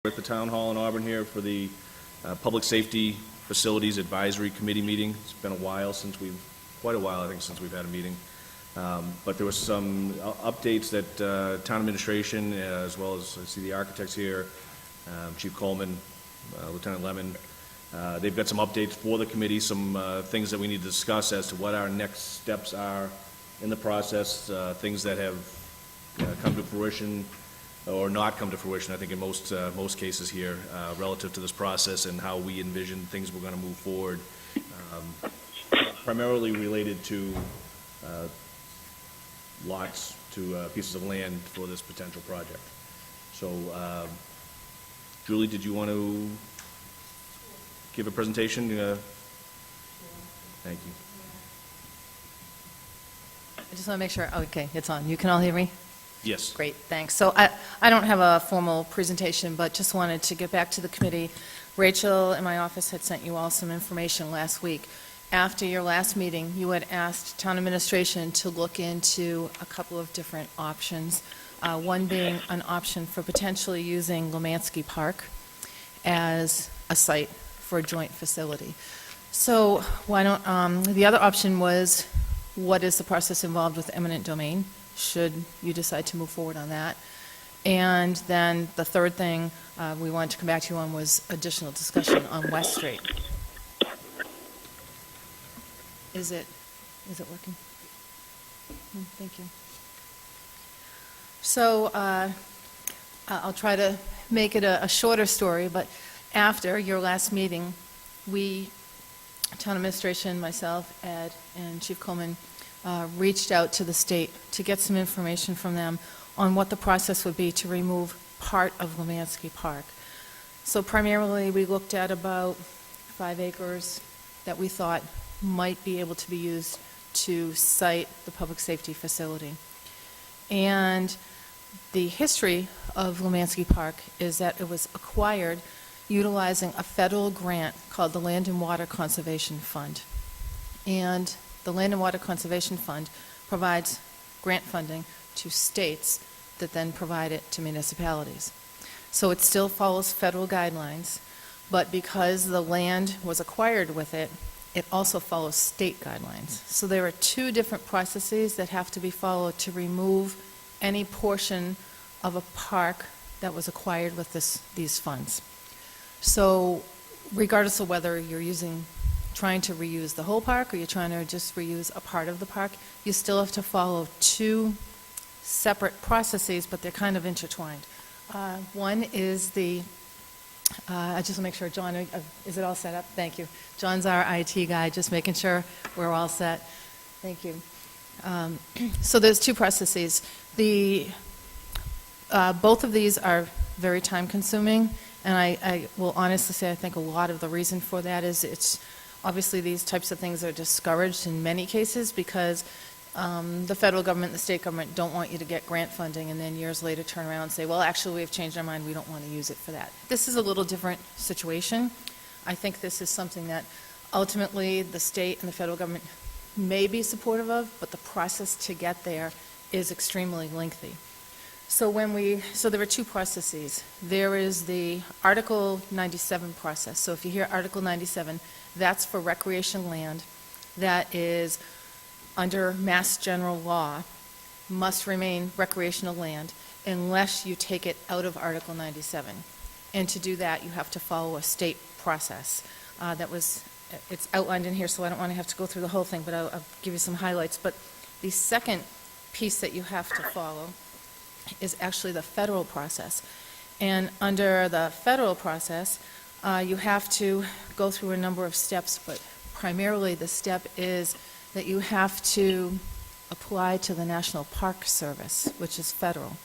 At the Town Hall in Auburn here for the Public Safety Facilities Advisory Committee meeting. It's been a while since quite a while I think, since we've had a meeting. But there was some updates that Town Administration, as well as I see the architects here, Chief Coleman, Lieutenant Lemon, they've got some updates for the committee, some things that we need to discuss as to what our next steps are in the process, things that have come to fruition or not come to fruition, I think in most cases here, relative to this process and how we envision things we're going to move forward, primarily related to lots, to pieces of land for this potential project. So, Julie, did you want to give a presentation? Thank you. I just want to make sure, okay, it's on. You can all hear me? Yes. Great, thanks. So I don't have a formal presentation, but just wanted to get back to the committee. Rachel in my office had sent you all some information last week. After your last meeting, you had asked Town Administration to look into a couple of different options, one being an option for potentially using Lemansky Park as a site for a joint facility. So why don't, the other option was, what is the process involved with eminent domain, should you decide to move forward on that. And then the third thing we wanted to come back to you on was additional discussion on West Street. Is it working? Thank you. So I'll try to make it a shorter story, but after your last meeting, we, Town Administration, myself, Ed, and Chief Coleman, reached out to the state to get some information from them on what the process would be to remove part of Lemansky Park. So primarily, we looked at about 5 acres that we thought might be able to be used to site the public safety facility. And the history of Lemansky Park is that it was acquired utilizing a federal grant called the Land and Water Conservation Fund. And the Land and Water Conservation Fund provides grant funding to states that then provide it to municipalities. So it still follows federal guidelines, but because the land was acquired with it, it also follows state guidelines. So there are 2 different processes that have to be followed to remove any portion of a park that was acquired with these funds. So regardless of whether you're trying to reuse the whole park or you're trying to just reuse a part of the park, you still have to follow 2 separate processes, but they're kind of intertwined. One is I just want to make sure, John, is it all set up? Thank you. John's our IT guy, just making sure we're all set. Thank you. So there's 2 processes. Both of these are very time-consuming, and I will honestly say I think a lot of the reason for that is it's obviously these types of things are discouraged in many cases because the federal government and the state government don't want you to get grant funding and then years later turn around and say, well, actually, we've changed our mind, we don't want to use it for that. This is a little different situation. I think this is something that ultimately the state and the federal government may be supportive of, but the process to get there is extremely lengthy. So there are 2 processes. There is the Article 97 process. So if you hear Article 97, that's for recreation land that is under Mass General Law, must remain recreational land unless you take it out of Article 97. And to do that, you have to follow a state process. It's outlined in here, so I don't want to have to go through the whole thing, but I'll give you some highlights. But the second piece that you have to follow is actually the federal process. And under the federal process, you have to go through a number of steps, but primarily the step is that you have to apply to the National Park Service, which is federal.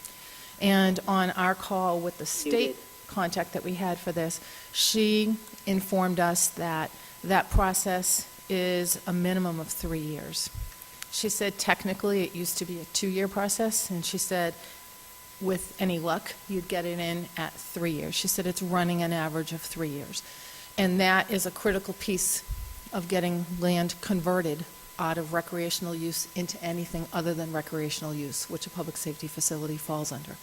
And on our call with the state contact that we had for this, she informed us that that process is a minimum of 3 years. She said technically it used to be a 2-year process, and she said with any luck, you'd get it in at 3 years. She said it's running an average of 3 years. And that is a critical piece of getting land converted out of recreational use into anything other than recreational use, which a public safety facility falls under.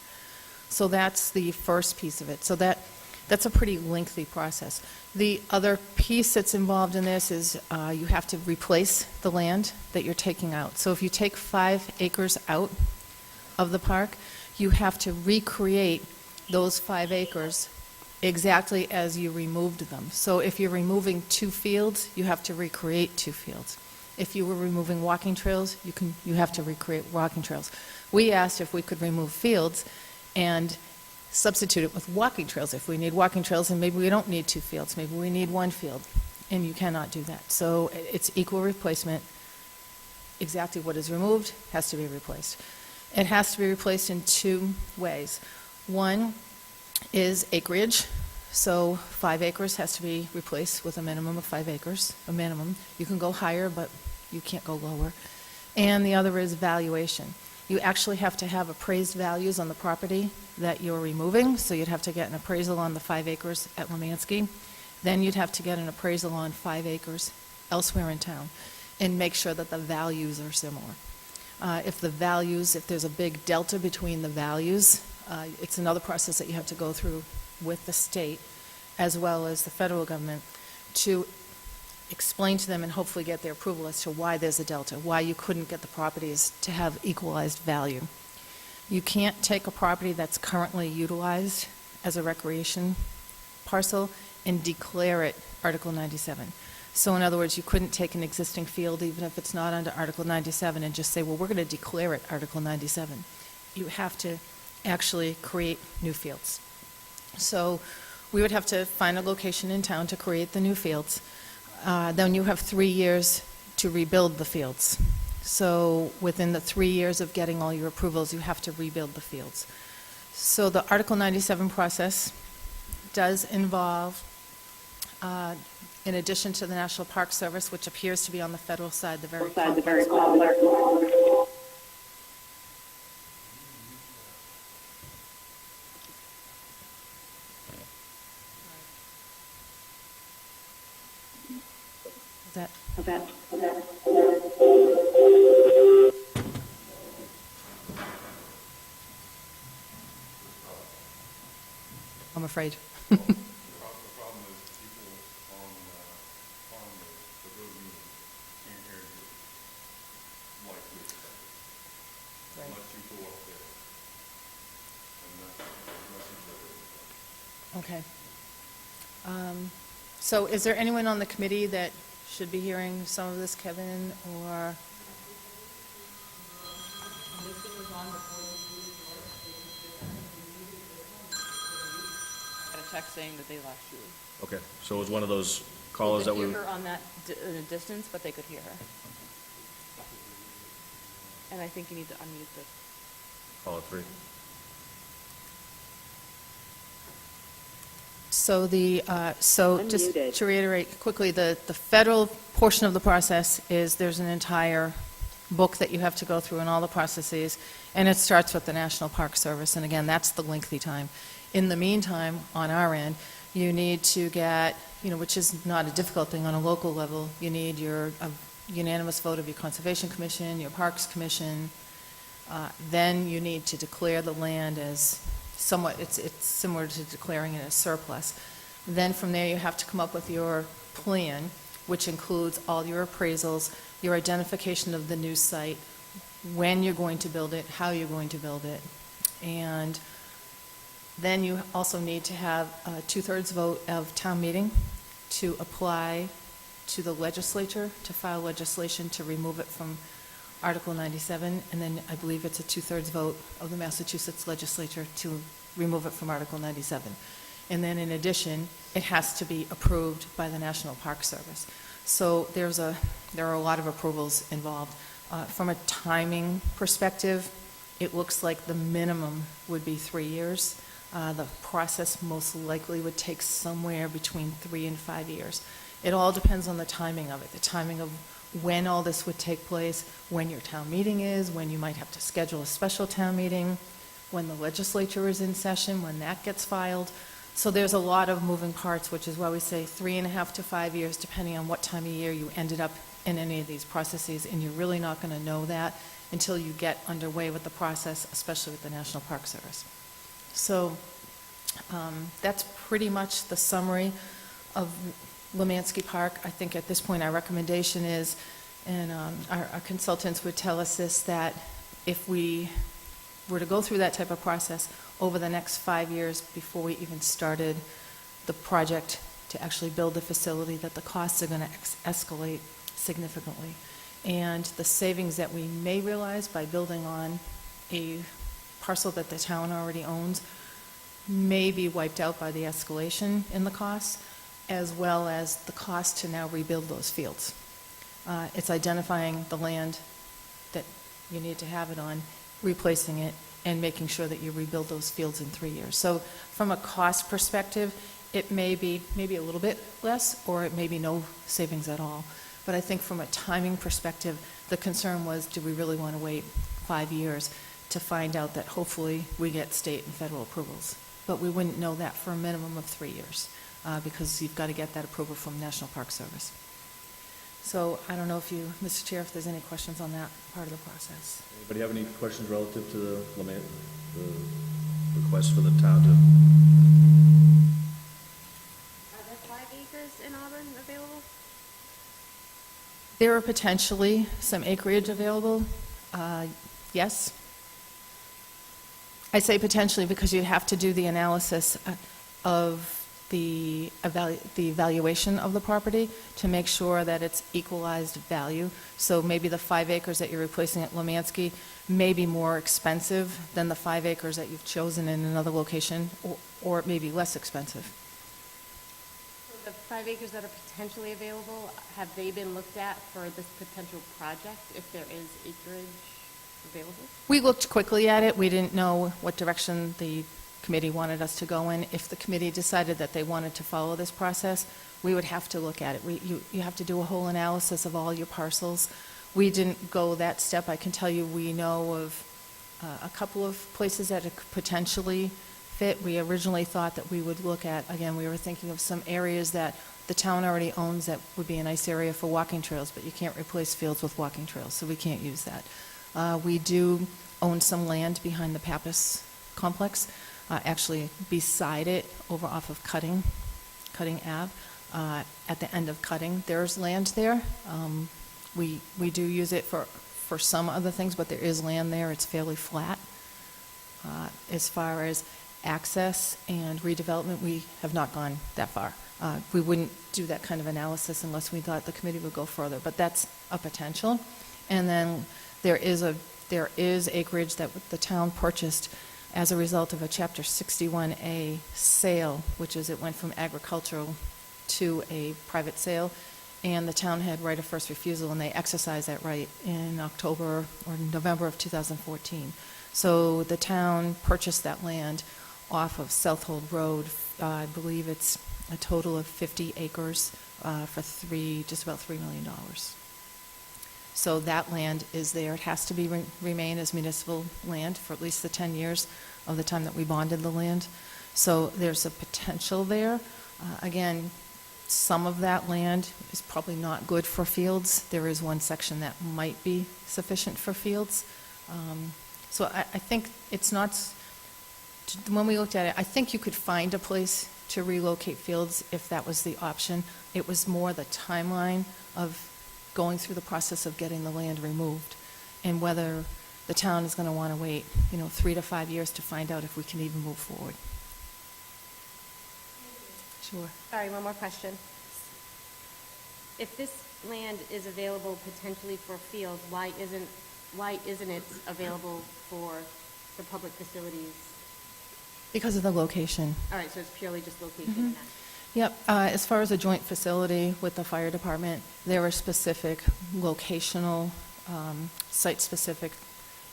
So that's the first piece of it. So that That's a pretty lengthy process. The other piece that's involved in this is you have to replace the land that you're taking out. So if you take 5 acres out of the park, you have to recreate those 5 acres exactly as you removed them. So if you're removing 2 fields, you have to recreate 2 fields. If you were removing walking trails, you have to recreate walking trails. We asked if we could remove fields and substitute it with walking trails. If we need walking trails, and maybe we don't need 2 fields, maybe we need 1 field, and you cannot do that. So it's equal replacement. Exactly what is removed has to be replaced. It has to be replaced in 2 ways. One is acreage. So 5 acres has to be replaced with a minimum of 5 acres, a minimum. You can go higher, but you can't go lower. And the other is valuation. You actually have to have appraised values on the property that you're removing, so you'd have to get an appraisal on the 5 acres at Lemansky. Then you'd have to get an appraisal on 5 acres elsewhere in town and make sure that the values are similar. If there's a big delta between the values, it's another process that you have to go through with the state as well as the federal government to explain to them and hopefully get their approval as to why there's a delta, why you couldn't get the properties to have equalized value. You can't take a property that's currently utilized as a recreation parcel and declare it Article 97. So in other words, you couldn't take an existing field, even if it's not under Article 97, and just say, well, we're going to declare it Article 97. You have to actually create new fields. So we would have to find a location in town to create the new fields. Then you have 3 years to rebuild the fields. So within the 3 years of getting all your approvals, you have to rebuild the fields. So the Article 97 process does involve, in addition to the National Park Service, which appears to be on the federal side, the very complex. That. I'm afraid. The problem is people on the road meeting can't hear you like we expected. Right. Unless you go up there. And that's the message that it was. Okay. So is there anyone on the committee that should be hearing some of this, Kevin, or? Got a text saying that they lost you. Okay, so it was one of those callers that They we, could hear her on that, in a distance, but they could hear her. And I think you need to unmute the. caller 3. So just Unmuted. to reiterate quickly, the federal portion of the process is there's an entire book that you have to go through in all the processes, and it starts with the National Park Service, and again, that's the lengthy time. In the meantime, on our end, you need to get, which is not a difficult thing on a local level, you need your unanimous vote of your Conservation Commission, your Parks Commission, then you need to declare the land as somewhat, it's similar to declaring it as surplus. Then from there, you have to come up with your plan, which includes all your appraisals, your identification of the new site, when you're going to build it, how you're going to build it. And then you also need to have a 2/3 vote of town meeting to apply to the legislature, to file legislation to remove it from Article 97, and then I believe it's a 2/3 vote of the Massachusetts legislature to remove it from Article 97. And then in addition, it has to be approved by the National Park Service. So there are a lot of approvals involved. From a timing perspective, it looks like the minimum would be 3 years. The process most likely would take somewhere between 3 and 5 years. It all depends on the timing of it, the timing of when all this would take place, when your town meeting is, when you might have to schedule a special town meeting, when the legislature is in session, when that gets filed. So there's a lot of moving parts, which is why we say 3.5 to 5 years, depending on what time of year you ended up in any of these processes, and you're really not going to know that until you get underway with the process, especially with the National Park Service. So That's pretty much the summary of Lemansky Park. I think at this point, our recommendation is, and our consultants would tell us this, that if we were to go through that type of process over the next 5 years before we even started the project to actually build the facility, that the costs are going to escalate significantly. And the savings that we may realize by building on a parcel that the town already owns may be wiped out by the escalation in the costs, as well as the cost to now rebuild those fields. It's identifying the land that you need to have it on, replacing it, and making sure that you rebuild those fields in 3 years. So from a cost perspective, it may be maybe a little bit less, or it may be no savings at all. But I think from a timing perspective, the concern was, do we really want to wait 5 years to find out that hopefully we get state and federal approvals? But we wouldn't know that for a minimum of 3 years, because you've got to get that approval from National Park Service. So I don't know if you, Mr. Chair, if there's any questions on that part of the process. Anybody have any questions relative to the request for the town to? Are there 5 acres in Auburn available? There are potentially some acreage available, yes. I say potentially because you'd have to do the analysis of the evaluation of the property to make sure that it's equalized value. So maybe the 5 acres that you're replacing at Lemansky may be more expensive than the 5 acres that you've chosen in another location, or it may be less expensive. The 5 acres that are potentially available, have they been looked at for this potential project, if there is acreage available? We looked quickly at it. We didn't know what direction the committee wanted us to go in. If the committee decided that they wanted to follow this process, we would have to look at it. You have to do a whole analysis of all your parcels. We didn't go that step. I can tell you we know of a couple of places that it could potentially fit. We originally thought that we would look at, again, we were thinking of some areas that the town already owns that would be a nice area for walking trails, but you can't replace fields with walking trails, so we can't use that. We do own some land behind the Pappas complex, actually beside it, over off of Cutting Ave. At the end of Cutting, there's land there. We do use it for some other things, but there is land there. It's fairly flat. As far as access and redevelopment, we have not gone that far. We wouldn't do that kind of analysis unless we thought the committee would go further, but that's a potential. And then there is acreage that the town purchased as a result of a Chapter 61A sale, which is it went from agricultural to a private sale, and the town had right of first refusal, and they exercised that right in October or November of 2014. So the town purchased that land off of Southold Road. I believe it's a total of 50 acres for just about $3 million. So that land is there. It has to be remain as municipal land for at least the 10 years of the time that we bonded the land. So there's a potential there. Again, some of that land is probably not good for fields. There is one section that might be sufficient for fields. So I think it's not, when we looked at it, I think you could find a place to relocate fields if that was the option. It was more the timeline of going through the process of getting the land removed, and whether the town is going to want to wait, 3 to 5 years to find out if we can even move forward. Sure. Sorry, one more question. If this land is available potentially for fields, why isn't it available for the public facilities? Because of the location. All right, so it's purely just location and access. Yep. As far as a joint facility with the fire department, there are specific locational, site-specific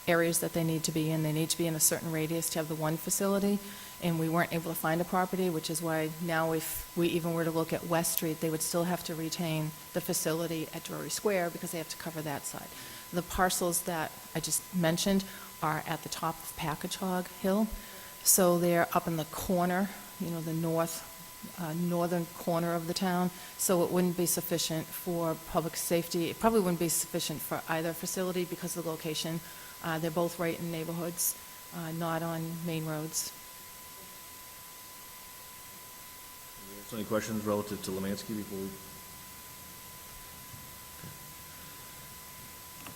areas that they need to be in. They need to be in a certain radius to have the one facility, and we weren't able to find a property, which is why now if we even were to look at West Street, they would still have to retain the facility at Drury Square because they have to cover that side. The parcels that I just mentioned are at the top of Package Hog Hill, so they're up in the corner, the northern corner of the town, so it wouldn't be sufficient for public safety. It probably wouldn't be sufficient for either facility because of the location. They're both right in neighborhoods, not on main roads. So any questions relative to Lemansky before we?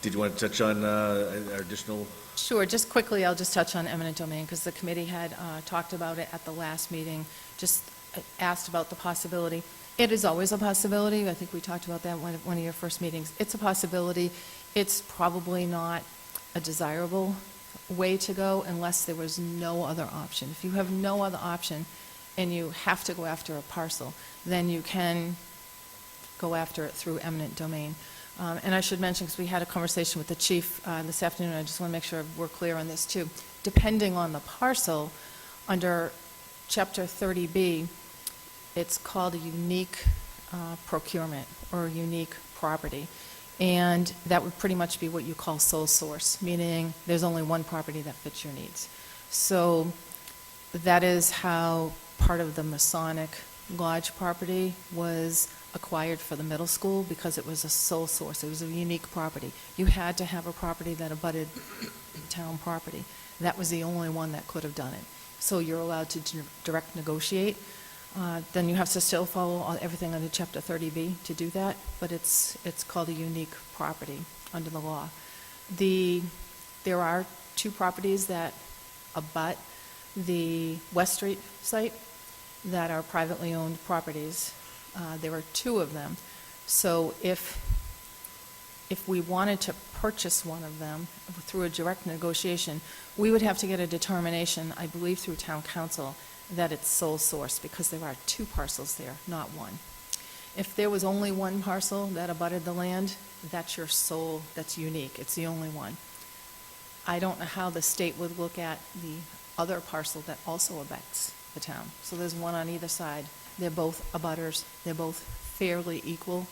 Did you want to touch on our additional? Sure, just quickly, I'll just touch on eminent domain, because the committee had talked about it at the last meeting, just asked about the possibility. It is always a possibility. I think we talked about that in one of your first meetings. It's a possibility. It's probably not a desirable way to go unless there was no other option. If you have no other option and you have to go after a parcel, then you can go after it through eminent domain. And I should mention, because we had a conversation with the chief this afternoon, I just want to make sure we're clear on this too. Depending on the parcel, under Chapter 30B, it's called a unique procurement or unique property. And that would pretty much be what you call sole source, meaning there's only one property that fits your needs. So that is how part of the Masonic Lodge property was acquired for the middle school, because it was a sole source. It was a unique property. You had to have a property that abutted town property. That was the only one that could have done it. So you're allowed to direct negotiate. Then you have to still follow everything under Chapter 30B to do that, but it's called a unique property under the law. There are two properties that abut the West Street site that are privately owned properties. There are two of them. So if we wanted to purchase one of them through a direct negotiation, we would have to get a determination, I believe through town council, that it's sole source, because there are two parcels there, not one. If there was only one parcel that abutted the land, that's your sole, that's unique, it's the only one. I don't know how the state would look at the other parcel that also abuts the town. So there's one on either side. They're both abutters, they're both fairly equal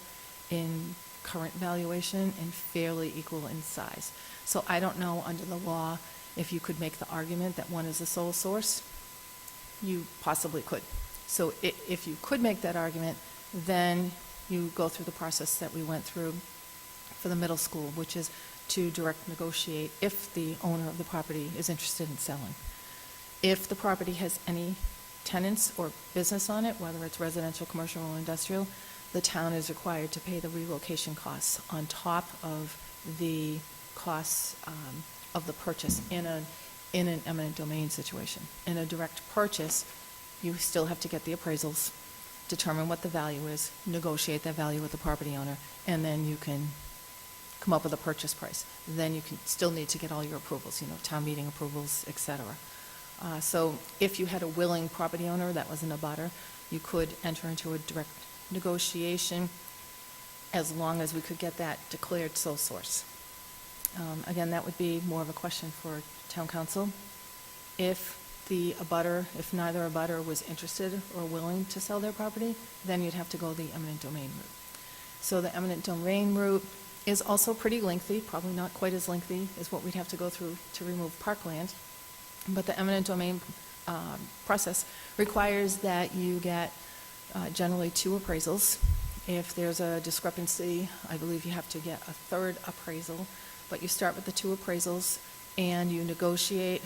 in current valuation and fairly equal in size. So I don't know under the law if you could make the argument that one is a sole source. You possibly could. So if you could make that argument, then you go through the process that we went through for the middle school, which is to direct negotiate if the owner of the property is interested in selling. If the property has any tenants or business on it, whether it's residential, commercial, or industrial, the town is required to pay the relocation costs on top of the costs of the purchase in an eminent domain situation. In a direct purchase, you still have to get the appraisals, determine what the value is, negotiate that value with the property owner, and then you can come up with a purchase price. Then you can still need to get all your approvals, town meeting approvals, et cetera. So if you had a willing property owner that was an abutter, you could enter into a direct negotiation as long as we could get that declared sole source. Again, that would be more of a question for town council. If neither abutter was interested or willing to sell their property, then you'd have to go the eminent domain route. So the eminent domain route is also pretty lengthy, probably not quite as lengthy as what we'd have to go through to remove parkland. But the eminent domain process requires that you get generally two appraisals. If there's a discrepancy, I believe you have to get a third appraisal. But you start with the two appraisals and you not negotiate,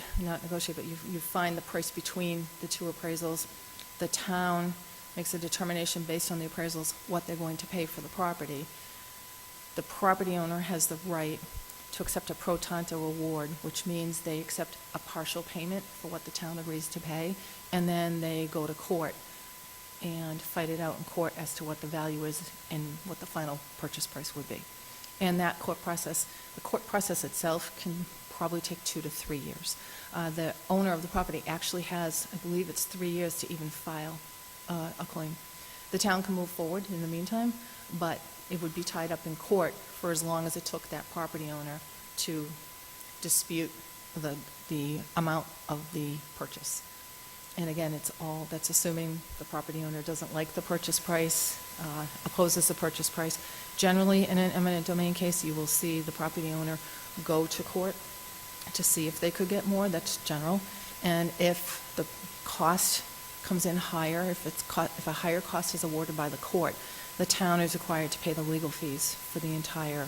but you find the price between the two appraisals. The town makes a determination based on the appraisals what they're going to pay for the property. The property owner has the right to accept a pro tanto award, which means they accept a partial payment for what the town agrees to pay, and then they go to court and fight it out in court as to what the value is and what the final purchase price would be. And that court process itself can probably take 2 to 3 years. The owner of the property actually has, I believe it's 3 years to even file a claim. The town can move forward in the meantime, but it would be tied up in court for as long as it took that property owner to dispute the amount of the purchase. And again, that's assuming the property owner doesn't like the purchase price, opposes the purchase price. Generally, in an eminent domain case, you will see the property owner go to court to see if they could get more. That's general. And if the cost comes in higher, if a higher cost is awarded by the court, the town is required to pay the legal fees for the entire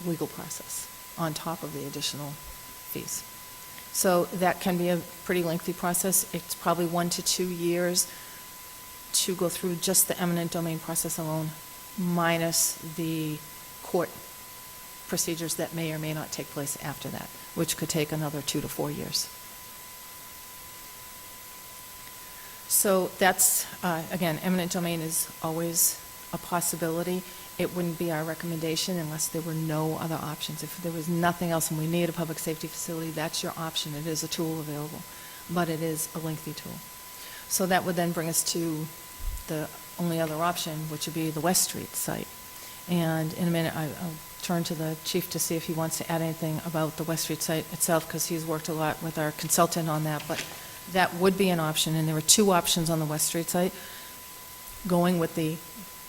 legal process on top of the additional fees. So that can be a pretty lengthy process. It's probably 1 to 2 years to go through just the eminent domain process alone, minus the court procedures that may or may not take place after that, which could take another 2 to 4 years. So that's, again, eminent domain is always a possibility. It wouldn't be our recommendation unless there were no other options. If there was nothing else and we need a public safety facility, that's your option. It is a tool available, but it is a lengthy tool. So that would then bring us to the only other option, which would be the West Street site. And in a minute, I'll turn to the chief to see if he wants to add anything about the West Street site itself, because he's worked a lot with our consultant on that. But that would be an option, and there are 2 options on the West Street site. Going with the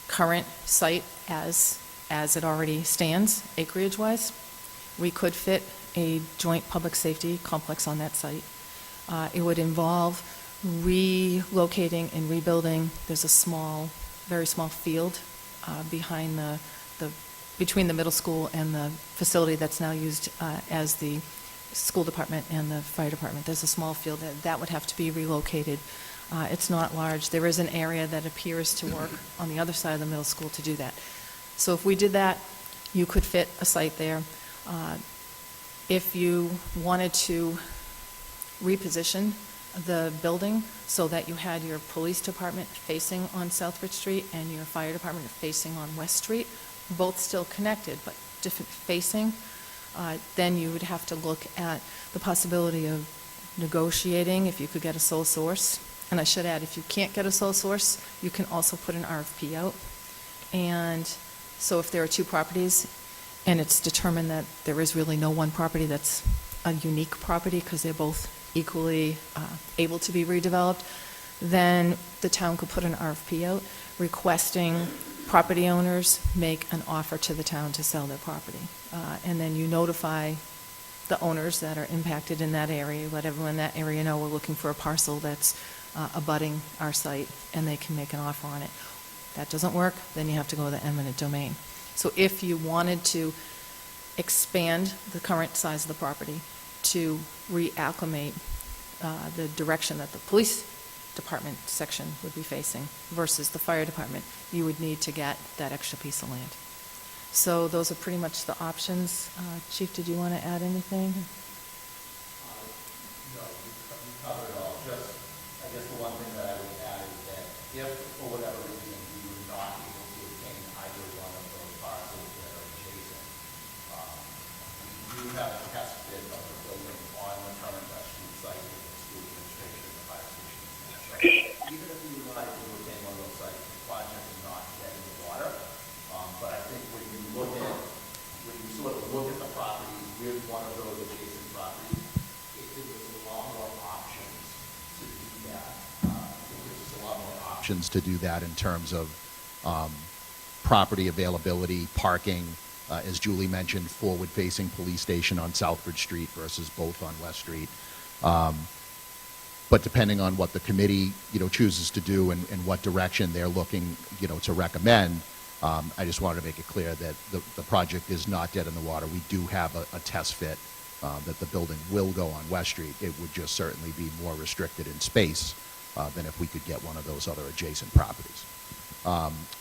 current site as it already stands, acreage-wise. We could fit a joint public safety complex on that site. It would involve relocating and rebuilding. There's a small, very small field behind between the middle school and the facility that's now used as the school department and the fire department. There's a small field that would have to be relocated. It's not large. There is an area that appears to work on the other side of the middle school to do that. So if we did that, you could fit a site there. If you wanted to reposition the building so that you had your police department facing on Southbridge Street and your fire department facing on West Street, both still connected but different facing, then you would have to look at the possibility of negotiating if you could get a sole source. And I should add, if you can't get a sole source, you can also put an RFP out. And so if there are 2 properties and it's determined that there is really no one property that's a unique property because they're both equally able to be redeveloped, then the town could put an RFP out requesting property owners make an offer to the town to sell their property. And then you notify the owners that are impacted in that area, let everyone in that area know we're looking for a parcel that's abutting our site, and they can make an offer on it. That doesn't work, then you have to go to the eminent domain. So if you wanted to expand the current size of the property to reacclimate the direction that the police department section would be facing versus the fire department, you would need to get that extra piece of land. So those are pretty much the options. Chief, did you want to add anything? No, you covered it all. Just, I guess the one thing that I would add is that if, for whatever reason, we were not able to obtain either one of those parcels that are adjacent, we do have a test bid of the building on the current West Street site with the school administration and the fire station. So even if we were not able to obtain one of those sites, the project is not dead in the water. But I think when you sort of look at the properties with one of those adjacent properties, it gives us a lot more options to do that. It gives us a lot more options to do that in terms of property availability, parking, as Julie mentioned, forward-facing police station on Southbridge Street versus both on West Street. But depending on what the committee, chooses to do and what direction they're looking, to recommend, I just wanted to make it clear that the project is not dead in the water. We do have a test fit that the building will go on West Street. It would just certainly be more restricted in space than if we could get one of those other adjacent properties.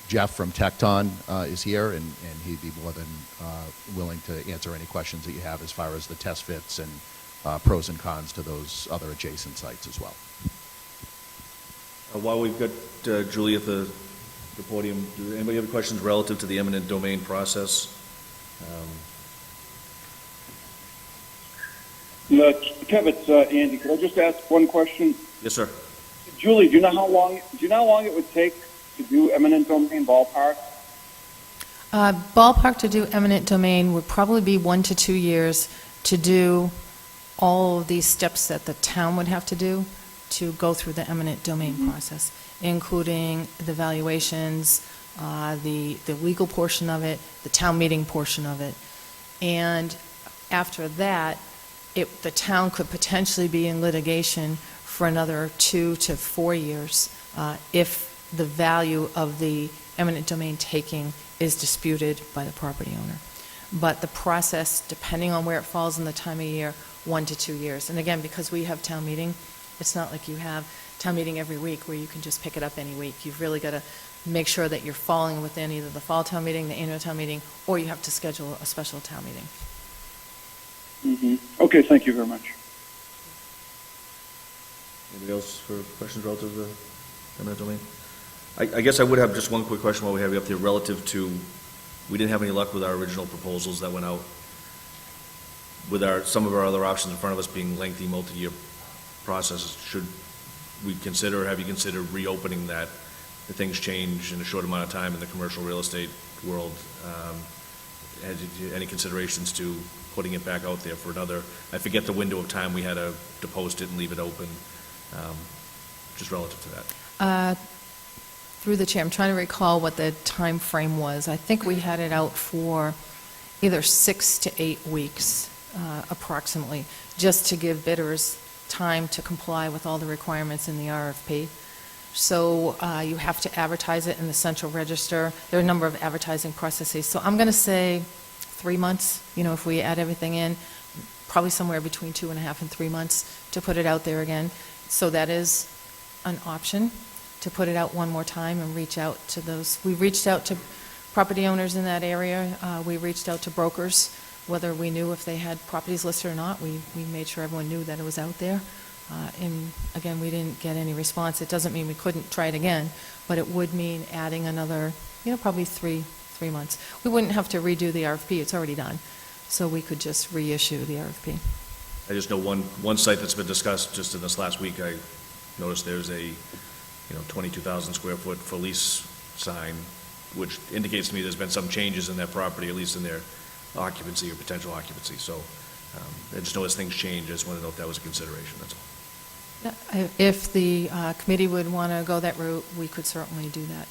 Jeff from Tecton is here, and he'd be more than willing to answer any questions that you have as far as the test fits and pros and cons to those other adjacent sites as well. While we've got Julie at the podium, do anybody have any questions relative to the eminent domain process? Kev, it's Andy. Could I just ask one question? Yes, sir. Julie, do you know how long it would take to do eminent domain ballpark? Ballpark to do eminent domain would probably be 1 to 2 years to do all of these steps that the town would have to do to go through the eminent domain process, including the valuations, the legal portion of it, the town meeting portion of it. And after that, the town could potentially be in litigation for another 2 to 4 years if the value of the eminent domain taking is disputed by the property owner. But the process, depending on where it falls in the time of year, 1 to 2 years. And again, because we have town meeting, it's not like you have town meeting every week where you can just pick it up any week. You've really got to make sure that you're falling within either the fall town meeting, the annual town meeting, or you have to schedule a special town meeting. Okay, thank you very much. Anybody else for questions relative to eminent domain? I guess I would have just one quick question while we have you up there relative to, we didn't have any luck with our original proposals that went out. With some of our other options in front of us being lengthy, multi-year processes, should we consider, have you considered reopening that if things change in a short amount of time in the commercial real estate world? Had you any considerations to putting it back out there for another, I forget the window of time we had to post it and leave it open, just relative to that? Through the chair, I'm trying to recall what the time frame was. I think we had it out for either 6 to 8 weeks, approximately, just to give bidders time to comply with all the requirements in the RFP. So you have to advertise it in the central register. There are a number of advertising processes. So I'm going to say 3 months, if we add everything in, probably somewhere between 2.5 and 3 months to put it out there again. So that is an option, to put it out one more time and reach out to those. We reached out to property owners in that area. We reached out to brokers, whether we knew if they had properties listed or not. We made sure everyone knew that it was out there. And again, we didn't get any response. It doesn't mean we couldn't try it again, but it would mean adding another, probably three months. We wouldn't have to redo the RFP. It's already done. So we could just reissue the RFP. I just know one site that's been discussed just in this last week. I noticed there's a 22,000 square foot for lease sign, which indicates to me there's been some changes in that property, at least in their occupancy or potential occupancy. So I just know as things change, I just want to know if that was a consideration, that's all. Yeah, if the committee would want to go that route, we could certainly do that.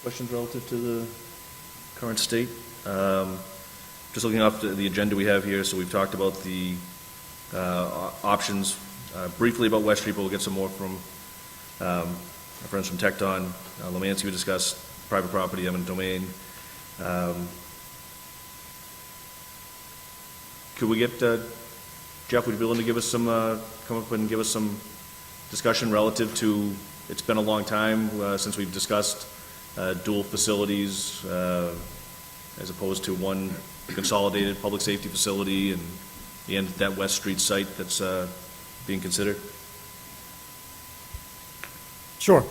Questions relative to the current state? Just looking off the agenda we have here, so we've talked about the options briefly about West Street, but we'll get some more from our friends from Tecton. Lemansky, we discussed private property, eminent domain. Could we get, Jeff, would you be willing to give us some, come up and give us some discussion relative to, it's been a long time since we've discussed dual facilities as opposed to one consolidated public safety facility and the end of that West Street site that's being considered? Sure.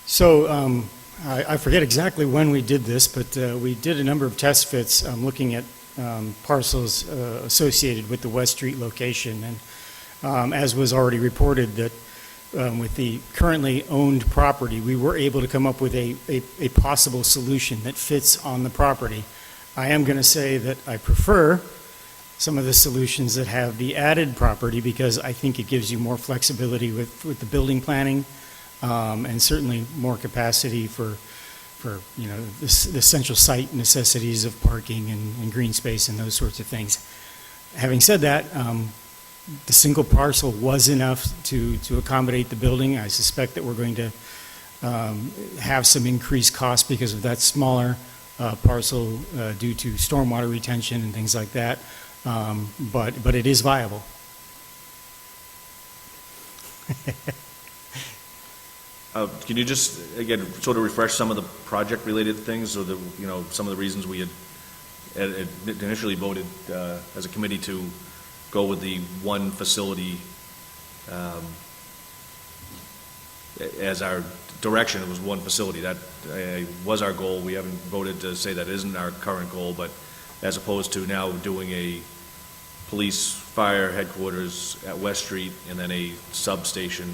So I forget exactly when we did this, but we did a number of test fits looking at parcels associated with the West Street location. And as was already reported, that with the currently owned property, we were able to come up with a possible solution that fits on the property. I am going to say that I prefer some of the solutions that have the added property because I think it gives you more flexibility with the building planning and certainly more capacity for the essential site necessities of parking and green space and those sorts of things. Having said that, the single parcel was enough to accommodate the building. I suspect that we're going to have some increased costs because of that smaller parcel due to stormwater retention and things like that. But it is viable. Can you just, again, sort of refresh some of the project-related things, or some of the reasons we had initially voted as a committee to go with the one facility as our direction? It was one facility. That was our goal. We haven't voted to say that isn't our current goal, but as opposed to now doing a police fire headquarters at West Street and then a substation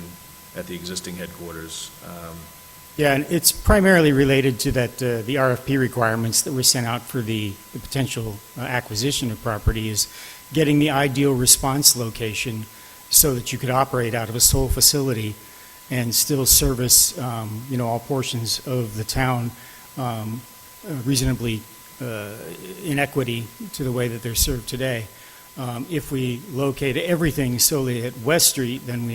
at the existing headquarters. Yeah, and it's primarily related to that the RFP requirements that were sent out for the potential acquisition of property is getting the ideal response location so that you could operate out of a sole facility and still service all portions of the town reasonably in equity to the way that they're served today. If we locate everything solely at West Street, then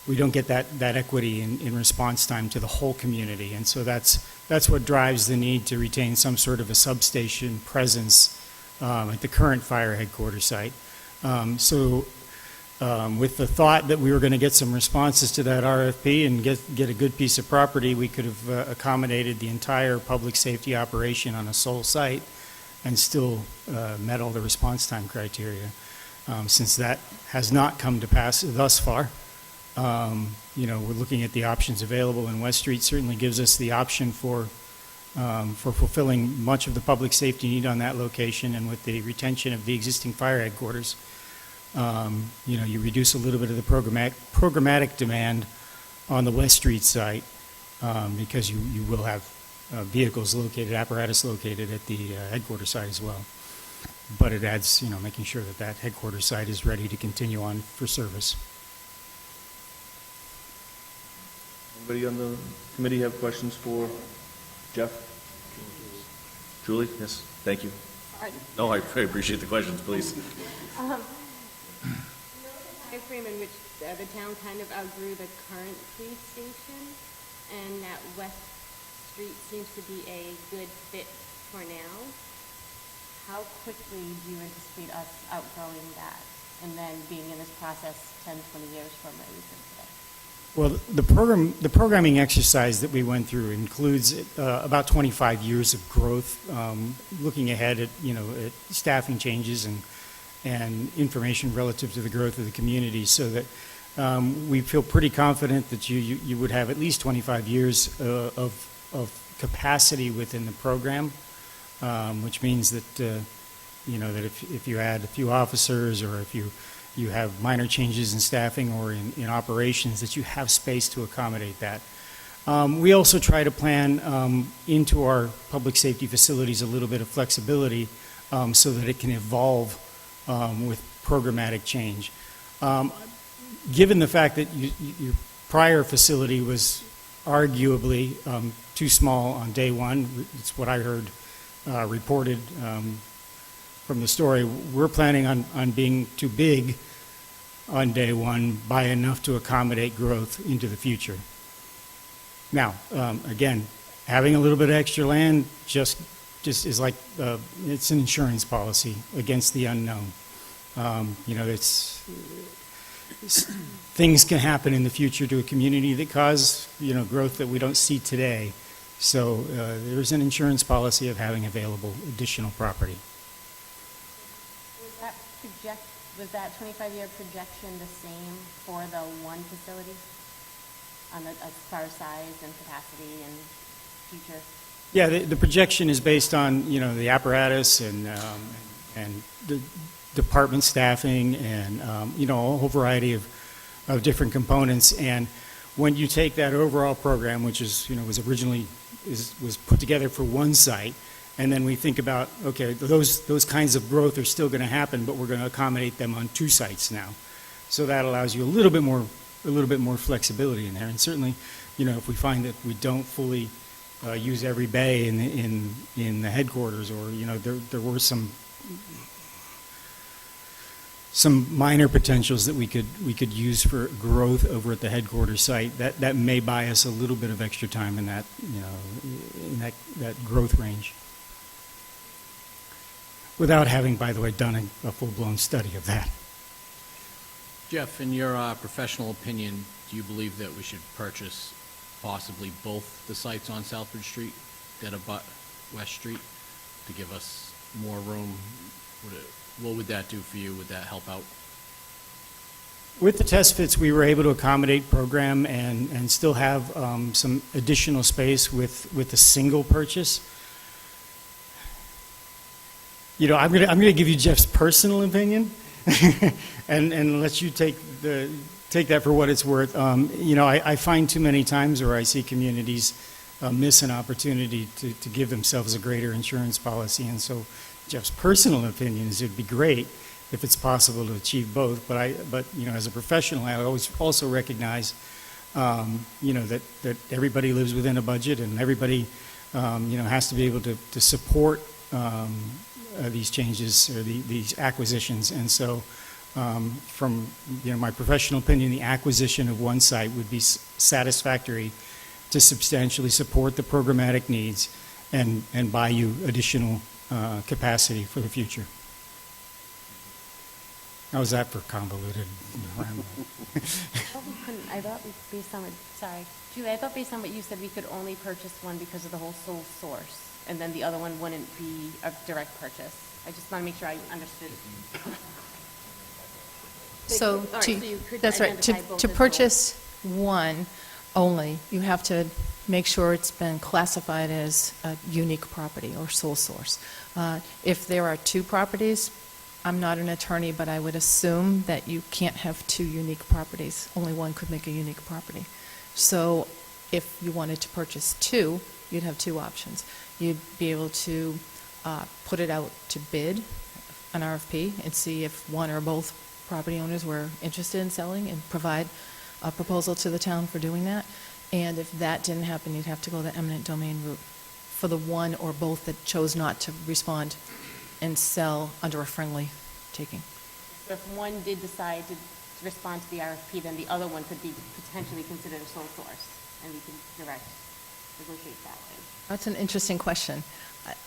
we don't get that equity in response time to the whole community. And so that's what drives the need to retain some sort of a substation presence at the current fire headquarters site. So With the thought that we were going to get some responses to that RFP and get a good piece of property, we could have accommodated the entire public safety operation on a sole site and still met all the response time criteria. Since that has not come to pass thus far, we're looking at the options available, and West Street certainly gives us the option for fulfilling much of the public safety need on that location, and with the retention of the existing fire headquarters, you reduce a little bit of the programmatic demand on the West Street site, because you will have vehicles located, apparatus located at the headquarters site as well. But it adds, making sure that that headquarters site is ready to continue on for service. Anybody on the committee have questions for Jeff? Julie? Yes, thank you. No, I very appreciate the questions, please. Timeframe in which the town kind of outgrew the current police station, and that West Street seems to be a good fit for now. How quickly do you anticipate us outgrowing that, and then being in this process 10, 20 years from where we sit today? Well, the programming exercise that we went through includes about 25 years of growth, looking ahead at at staffing changes and information relative to the growth of the community, so that we feel pretty confident that you would have at least 25 years of capacity within the program, which means that that if you add a few officers, or if you have minor changes in staffing or in operations, that you have space to accommodate that. We also try to plan into our public safety facilities a little bit of flexibility, so that it can evolve with programmatic change. Given the fact that your prior facility was arguably too small on day one, it's what I heard reported from the story, we're planning on being too big on day one by enough to accommodate growth into the future. Now, again, having a little bit of extra land just is like, it's an insurance policy against the unknown. Things can happen in the future to a community that cause, growth that we don't see today. So there's an insurance policy of having available additional property. Was that 25-year projection the same for the one facility, as far as size and capacity and future? Yeah, the projection is based on, the apparatus and the department staffing and, a whole variety of different components. And when you take that overall program, which is, was originally was put together for one site, and then we think about, okay, those kinds of growth are still going to happen, but we're going to accommodate them on two sites now. So that allows you a little bit more flexibility in there. And certainly, if we find that we don't fully use every bay in the headquarters, or there were some minor potentials that we could use for growth over at the headquarters site, that may buy us a little bit of extra time in that in that growth range, without having, by the way, done a full-blown study of that. Jeff, in your professional opinion, do you believe that we should purchase possibly both the sites on Southbridge Street that abut West Street to give us more room? What would that do for you? Would that help out? With the test fits, we were able to accommodate program and still have some additional space with a single purchase. I'm gonna give you Jeff's personal opinion, and let you take that for what it's worth. I find too many times where I see communities miss an opportunity to give themselves a greater insurance policy, and so Jeff's personal opinion is it'd be great if it's possible to achieve both. But as a professional, I always also recognize that everybody lives within a budget, and everybody has to be able to support these changes or these acquisitions. And so from my professional opinion, the acquisition of one site would be satisfactory to substantially support the programmatic needs and buy you additional capacity for the future. How's that for convoluted? I thought based on what, sorry, Julie, I thought based on what you said, we could only purchase one because of the whole sole source, and then the other one wouldn't be a direct purchase. I just want to make sure I understood. So, All right, so you could that's right, identify both to as purchase one only, you have to make sure it's been classified as a unique property or sole source. If there are two properties, I'm not an attorney, but I would assume that you can't have two unique properties. Only one could make a unique property. So if you wanted to purchase two, you'd have two options. You'd be able to put it out to bid, an RFP, and see if one or both property owners were interested in selling and provide a proposal to the town for doing that. And if that didn't happen, you'd have to go the eminent domain route for the one or both that chose not to respond and sell under a friendly taking. So if one did decide to respond to the RFP, then the other one could be potentially considered a sole source, and we could negotiate that way. That's an interesting question.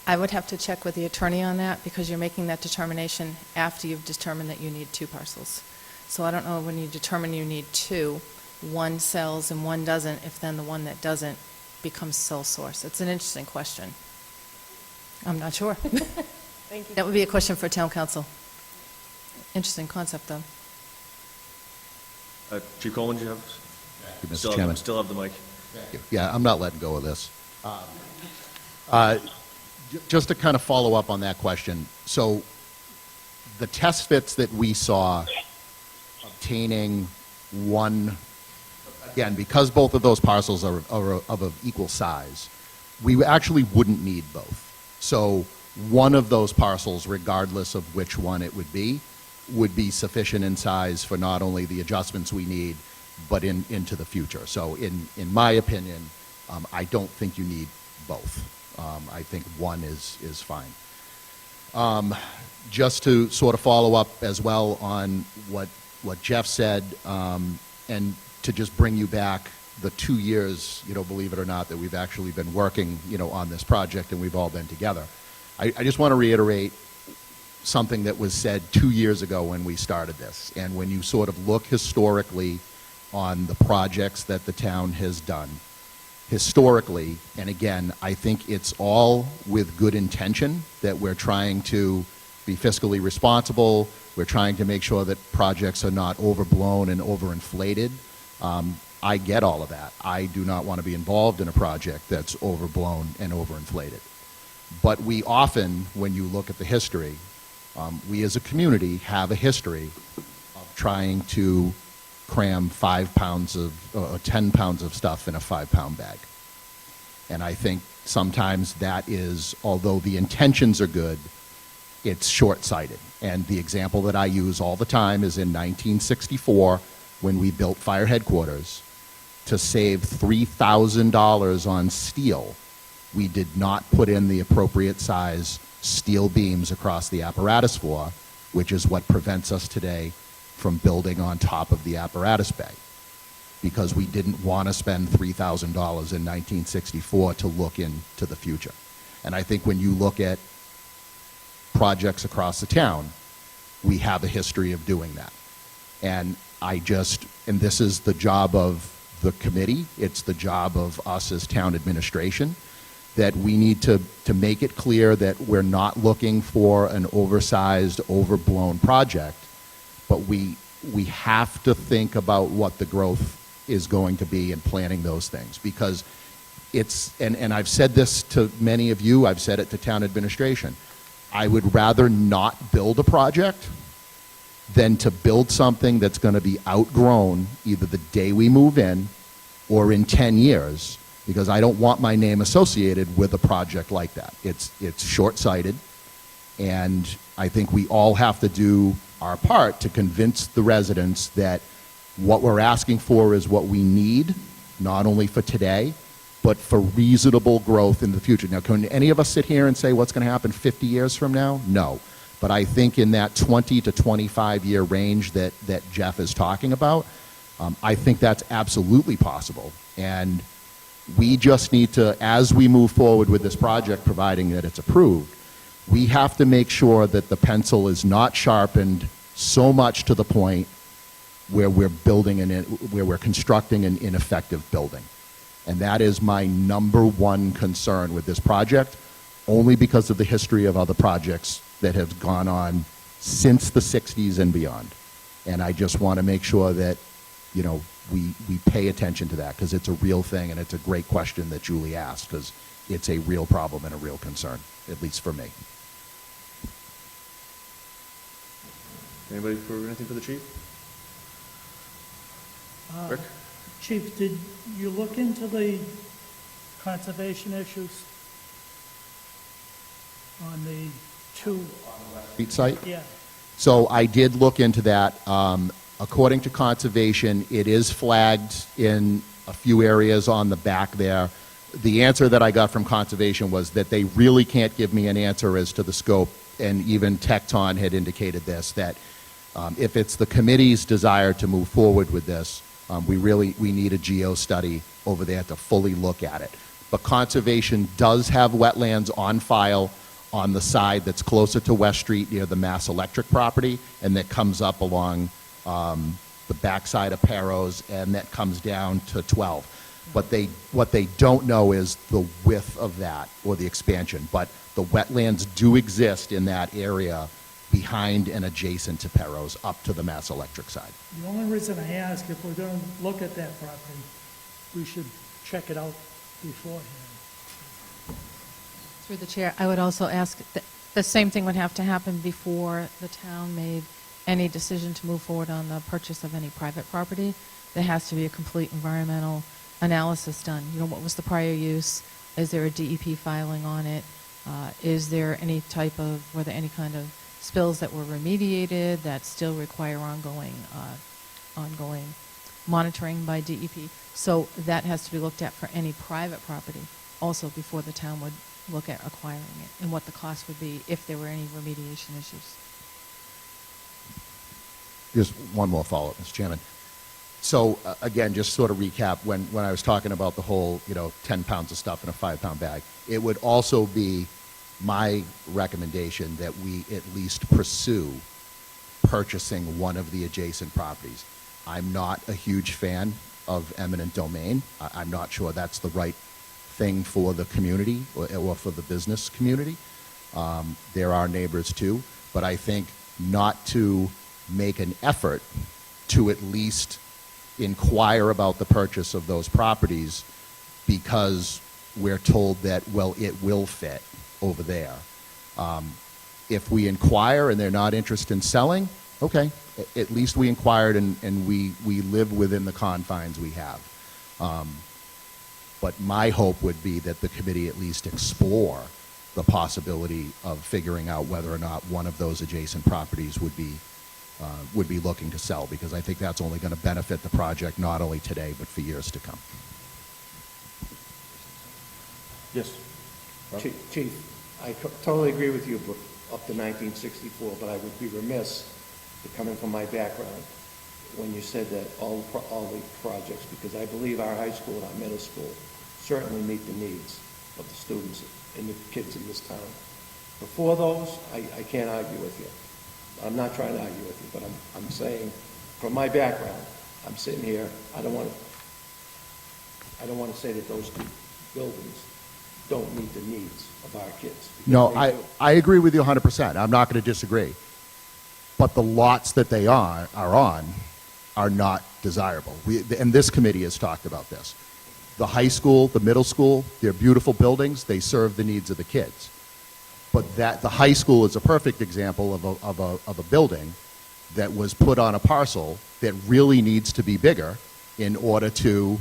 I would have to check with the attorney on that, because you're making that determination after you've determined that you need two parcels. So I don't know when you determine you need two, one sells and one doesn't, if then the one that doesn't becomes sole source. It's an interesting question. I'm not sure. Thank you. That would be a question for town council. Interesting concept, though. Chief Coleman, do you have? Thank you, Mr. Chairman. Still have the mic. Yeah, I'm not letting go of this. Just to kind of follow up on that question, so the test fits that we saw obtaining one, again, because both of those parcels are of equal size, we actually wouldn't need both. So one of those parcels, regardless of which one it would be sufficient in size for not only the adjustments we need, but into the future. So in my opinion, I don't think you need both. I think one is fine. Just to sort of follow up as well on what Jeff said, and to just bring you back the 2 years, believe it or not, that we've actually been working, on this project, and we've all been together. I just want to reiterate something that was said 2 years ago when we started this. And when you sort of look historically on the projects that the town has done, historically, and again, I think it's all with good intention that we're trying to be fiscally responsible. We're trying to make sure that projects are not overblown and overinflated. I get all of that. I do not want to be involved in a project that's overblown and overinflated. But we often, when you look at the history, we as a community have a history of trying to cram 5 pounds of, 10 pounds of stuff in a 5-pound bag. And I think sometimes that is, although the intentions are good, it's short-sighted. And the example that I use all the time is in 1964, when we built fire headquarters. To save $3,000 on steel, we did not put in the appropriate size steel beams across the apparatus floor, which is what prevents us today from building on top of the apparatus bay, because we didn't want to spend $3,000 in 1964 to look into the future. And I think when you look at projects across the town, we have a history of doing that. And and this is the job of the committee, it's the job of us as town administration, that we need to make it clear that we're not looking for an oversized, overblown project, but we have to think about what the growth is going to be and planning those things. Because and I've said this to many of you, I've said it to town administration, I would rather not build a project than to build something that's going to be outgrown either the day we move in or in 10 years, because I don't want my name associated with a project like that. It's short-sighted, and I think we all have to do our part to convince the residents that what we're asking for is what we need, not only for today, but for reasonable growth in the future. Now, can any of us sit here and say what's going to happen 50 years from now? No. But I think in that 20 to 25-year range that Jeff is talking about, I think that's absolutely possible. And we just need to, as we move forward with this project, providing that it's approved, we have to make sure that the pencil is not sharpened so much to the point where we're constructing an ineffective building. And that is my number one concern with this project, only because of the history of other projects that have gone on since the 60s and beyond. And I just want to make sure that, you know, we pay attention to that, because it's a real thing, and it's a great question that Julie asked, because it's a real problem and a real concern, at least for me. Anybody for anything for the chief? Rick? Chief, did you look into the conservation issues on the two? Street site? Yeah. So I did look into that. According to conservation, it is flagged in a few areas on the back there. The answer that I got from conservation was that they really can't give me an answer as to the scope, and even Tecton had indicated this, that if it's the committee's desire to move forward with this, we need a geo study over there to fully look at it. But conservation does have wetlands on file on the side that's closer to West Street near the Mass Electric property, and that comes up along the backside of Perros, and that comes down to 12. But what they don't know is the width of that, or the expansion. But the wetlands do exist in that area behind and adjacent to Perros, up to the Mass Electric side. The only reason I ask, if we're going to look at that property, we should check it out beforehand. Through the chair, I would also ask, the same thing would have to happen before the town made any decision to move forward on the purchase of any private property. There has to be a complete environmental analysis done. You know, what was the prior use? Is there a DEP filing on it? Is there any type of, were there any kind of spills that were remediated that still require ongoing monitoring by DEP? So that has to be looked at for any private property also before the town would look at acquiring it, and what the cost would be if there were any remediation issues. Just one more follow-up, Mr. Chairman. So again, just sort of recap, when I was talking about the whole, 10 pounds of stuff in a 5-pound bag, it would also be my recommendation that we at least pursue purchasing one of the adjacent properties. I'm not a huge fan of eminent domain. I'm not sure that's the right thing for the community or for the business community. There are neighbors too, but I think not to make an effort to at least inquire about the purchase of those properties because we're told that, well, it will fit over there. If we inquire and they're not interested in selling, okay, at least we inquired and we live within the confines we have. But my hope would be that the committee at least explore the possibility of figuring out whether or not one of those adjacent properties would be looking to sell, because I think that's only going to benefit the project not only today but for years to come. Yes. Chief, I totally agree with you up to 1964, but I would be remiss, coming from my background, when you said that all the projects, because I believe our high school and our middle school certainly meet the needs of the students and the kids in this town. Before those, I can't argue with you. I'm not trying to argue with you, but I'm saying, from my background, I'm sitting here, I don't want to say that those two buildings don't meet the needs of our kids. No, They do. I agree with you 100%. I'm not going to disagree. But the lots that they are on are not desirable. And this committee has talked about this. The high school, the middle school, they're beautiful buildings. They serve the needs of the kids. But the high school is a perfect example of a building that was put on a parcel that really needs to be bigger in order to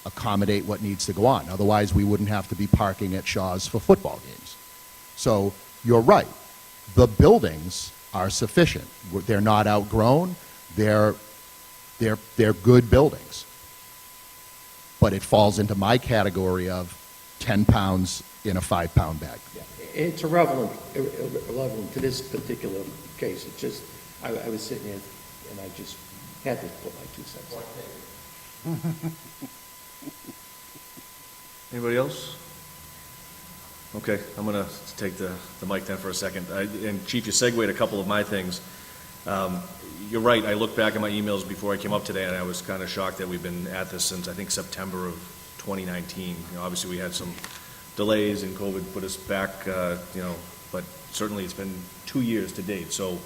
accommodate what needs to go on. Otherwise, we wouldn't have to be parking at Shaw's for football games. So you're right. The buildings are sufficient. They're not outgrown. They're good buildings. But it falls into my category of 10 pounds in a 5-pound bag. Yeah, it's irrelevant to this particular case. It's just, I was sitting here and I just had to put my 2 cents in. Anybody else? Okay, I'm going to take the mic then for a second. And Chief, you segued a couple of my things. You're right, I looked back at my emails before I came up today, and I was kind of shocked that we've been at this since, I think, September of 2019. You know, obviously, we had some delays, and COVID put us back, but certainly it's been 2 years to date. So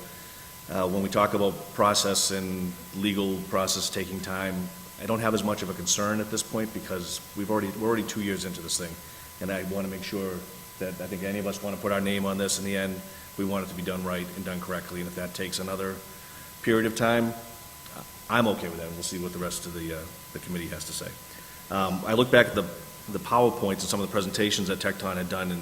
when we talk about process and legal process taking time, I don't have as much of a concern at this point, because we're already 2 years into this thing, and I want to make sure that, I think any of us want to put our name on this. In the end, we want it to be done right and done correctly, and if that takes another period of time, I'm okay with that, and we'll see what the rest of the committee has to say. I look back at the PowerPoints and some of the presentations that Tecton had done,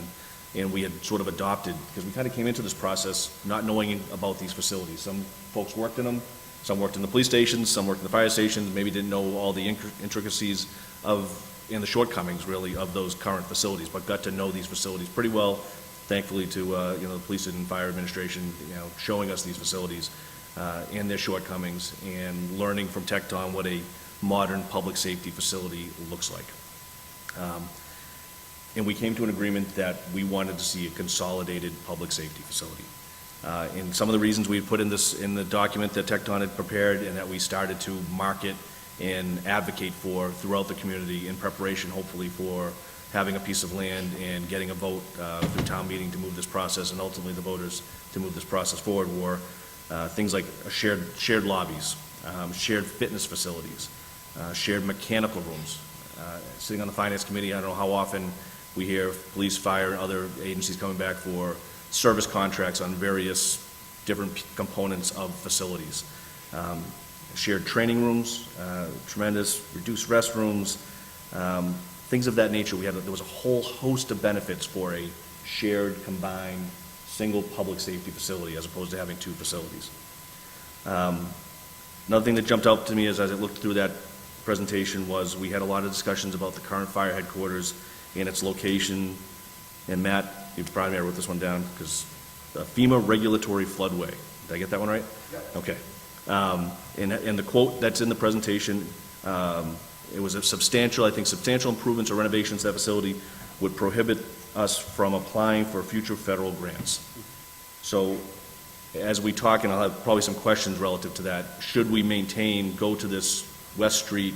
and we had sort of adopted, because we kind of came into this process not knowing about these facilities. Some folks worked in them, some worked in the police stations, some worked in the fire stations, maybe didn't know all the intricacies and the shortcomings, really, of those current facilities, but got to know these facilities pretty well, thankfully to the Police and Fire Administration, showing us these facilities and their shortcomings, and learning from Tecton what a modern public safety facility looks like. And we came to an agreement that we wanted to see a consolidated public safety facility. And some of the reasons we had put in the document that Tecton had prepared, and that we started to market and advocate for throughout the community in preparation, hopefully, for having a piece of land and getting a vote through town meeting to move this process, and ultimately the voters to move this process forward, were things like shared lobbies, shared fitness facilities, shared mechanical rooms. Sitting on the Finance Committee, I don't know how often we hear police, fire, and other agencies coming back for service contracts on various different components of facilities. Shared training rooms, tremendous reduced restrooms, things of that nature. There was a whole host of benefits for a shared, combined, single public safety facility, as opposed to having two facilities. Another thing that jumped out to me as I looked through that presentation was we had a lot of discussions about the current fire headquarters and its location. And Matt, you've probably wrote this one down, because FEMA regulatory floodway. Did I get that one right? Yep. Okay. And the quote that's in the presentation, it was substantial improvements or renovations to that facility would prohibit us from applying for future federal grants. So as we talk, and I'll have probably some questions relative to that, should we go to this West Street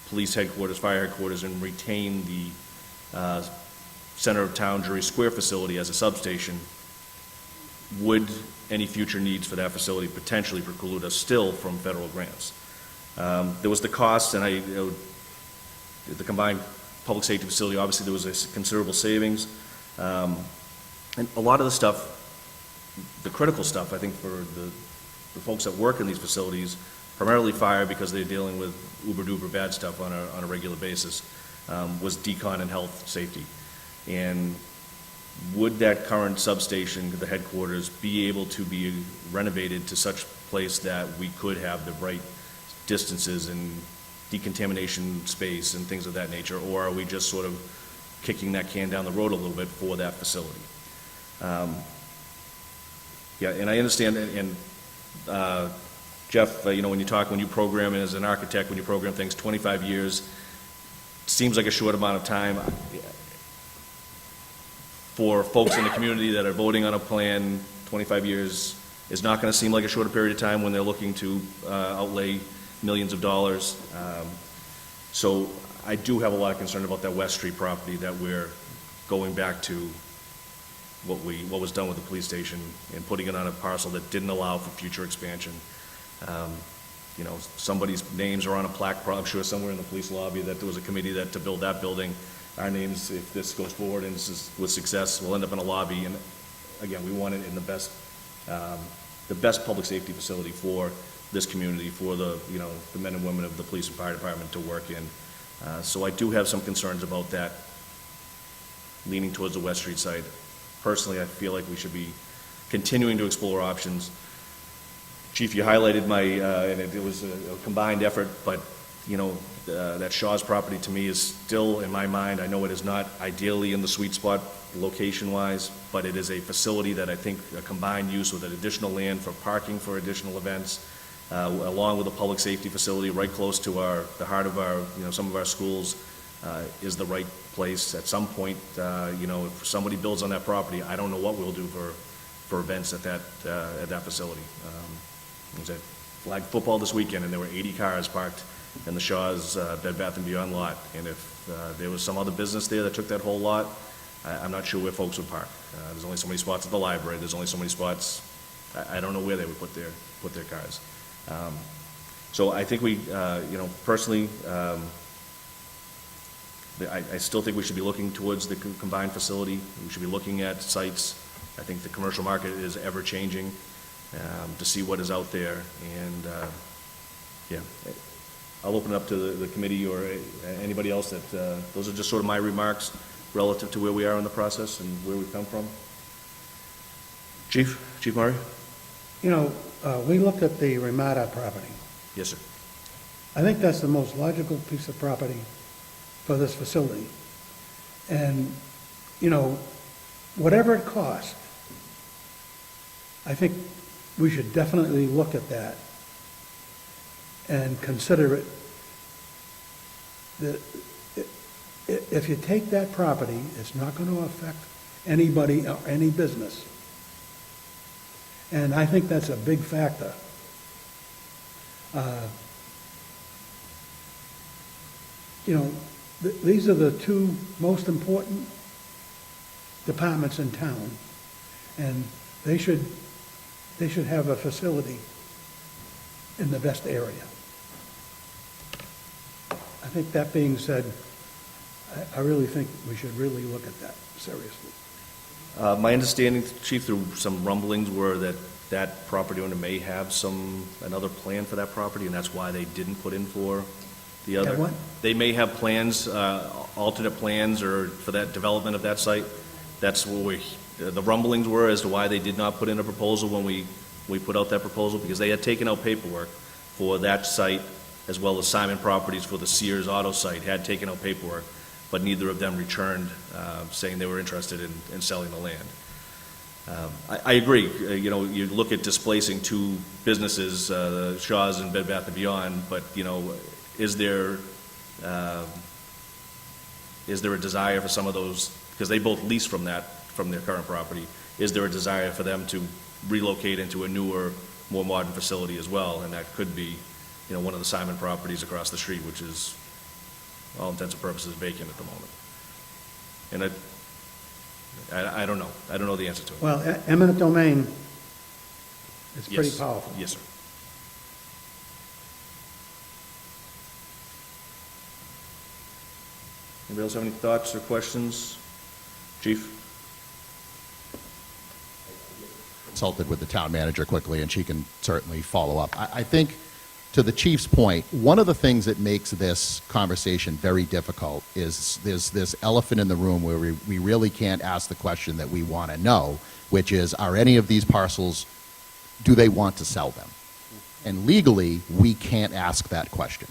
police headquarters, fire headquarters, and retain the center of town Drury Square facility as a substation? Would any future needs for that facility potentially preclude us still from federal grants? There was the cost, and the combined public safety facility, obviously there was a considerable savings. And a lot of the stuff, the critical stuff, I think, for the folks that work in these facilities, primarily fire, because they're dealing with uber-duper bad stuff on a regular basis, was decon and health safety. And would that current substation, the headquarters, be able to be renovated to such place that we could have the right distances and decontamination space and things of that nature, or are we just sort of kicking that can down the road a little bit for that facility? Yeah, and I understand, and Jeff, when you program as an architect, when you program things, 25 years seems like a short amount of time. For folks in the community that are voting on a plan, 25 years is not going to seem like a shorter period of time when they're looking to outlay millions of dollars. So I do have a lot of concern about that West Street property, that we're going back to what was done with the police station and putting it on a parcel that didn't allow for future expansion. Somebody's names are on a plaque, I'm sure somewhere in the police lobby, that there was a committee to build that building. Our names, if this goes forward and this is with success, will end up in a lobby. And again, we want it in the best public safety facility for this community, for the men and women of the police and fire department to work in. So I do have some concerns about that, leaning towards the West Street site. Personally, I feel like we should be continuing to explore options. Chief, you highlighted and it was a combined effort, but that Shaw's property to me is still, in my mind, I know it is not ideally in the sweet spot location-wise, but it is a facility that I think a combined use with an additional land for parking for additional events, along with a public safety facility right close to the heart of some of our schools, is the right place. At some point, if somebody builds on that property, I don't know what we'll do for events at that facility. was at flag football this weekend, and there were 80 cars parked in the Shaw's Bed Bath & Beyond lot. And if there was some other business there that took that whole lot, I'm not sure where folks would park. There's only so many spots at the library, there's only so many spots, I don't know where they would put their cars. So I think we, personally, I still think we should be looking towards the combined facility. We should be looking at sites. I think the commercial market is ever-changing, to see what is out there. And, yeah, I'll open it up to the committee or anybody else that, those are just sort of my remarks relative to where we are in the process and where we've come from. Chief Murray? You know, we looked at the Ramada property. Yes, sir. I think that's the most logical piece of property for this facility. And, you know, whatever it costs, I think we should definitely look at that and consider it. If you take that property, it's not going to affect anybody or any business. And I think that's a big factor. You know, these are the two most important departments in town, and they should have a facility in the best area. I think that being said, I really think we should really look at that seriously. My understanding, Chief, through some rumblings were that that property owner may have another plan for that property, and that's why they didn't put in for the other. Have what? They may have plans, alternate plans, or for that development of that site. That's what the rumblings were as to why they did not put in a proposal when we put out that proposal, because they had taken out paperwork for that site, as well as Simon Properties for the Sears Auto site, had taken out paperwork, but neither of them returned, saying they were interested in selling the land. I agree. You look at displacing two businesses, the Shaw's and Bed Bath & Beyond, but, is there a desire for some of those, because they both lease from their current property, is there a desire for them to relocate into a newer, more modern facility as well? And that could be, one of the Simon Properties across the street, which is, all intents and purposes, vacant at the moment. And I don't know. I don't know the answer to it. Well, eminent domain is pretty Yes. powerful. Yes, sir. Anybody else have any thoughts or questions? Chief? Consulted with the town manager quickly, and she can certainly follow up. I think, to the chief's point, one of the things that makes this conversation very difficult is there's this elephant in the room where we really can't ask the question that we want to know, which is, are any of these parcels, do they want to sell them? And legally, we can't ask that question.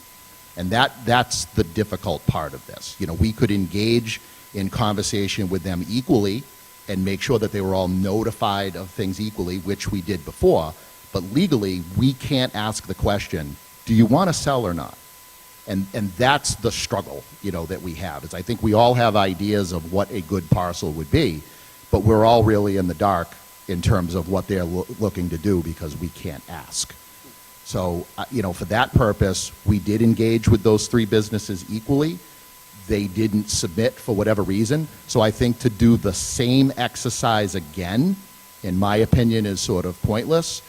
And that's the difficult part of this. We could engage in conversation with them equally and make sure that they were all notified of things equally, which we did before. But legally, we can't ask the question, do you want to sell or not? And that's the struggle, that we have. Is I think we all have ideas of what a good parcel would be, but we're all really in the dark in terms of what they're looking to do because we can't ask. So, for that purpose, we did engage with those three businesses equally. They didn't submit for whatever reason. So I think to do the same exercise again, in my opinion, is sort of pointless,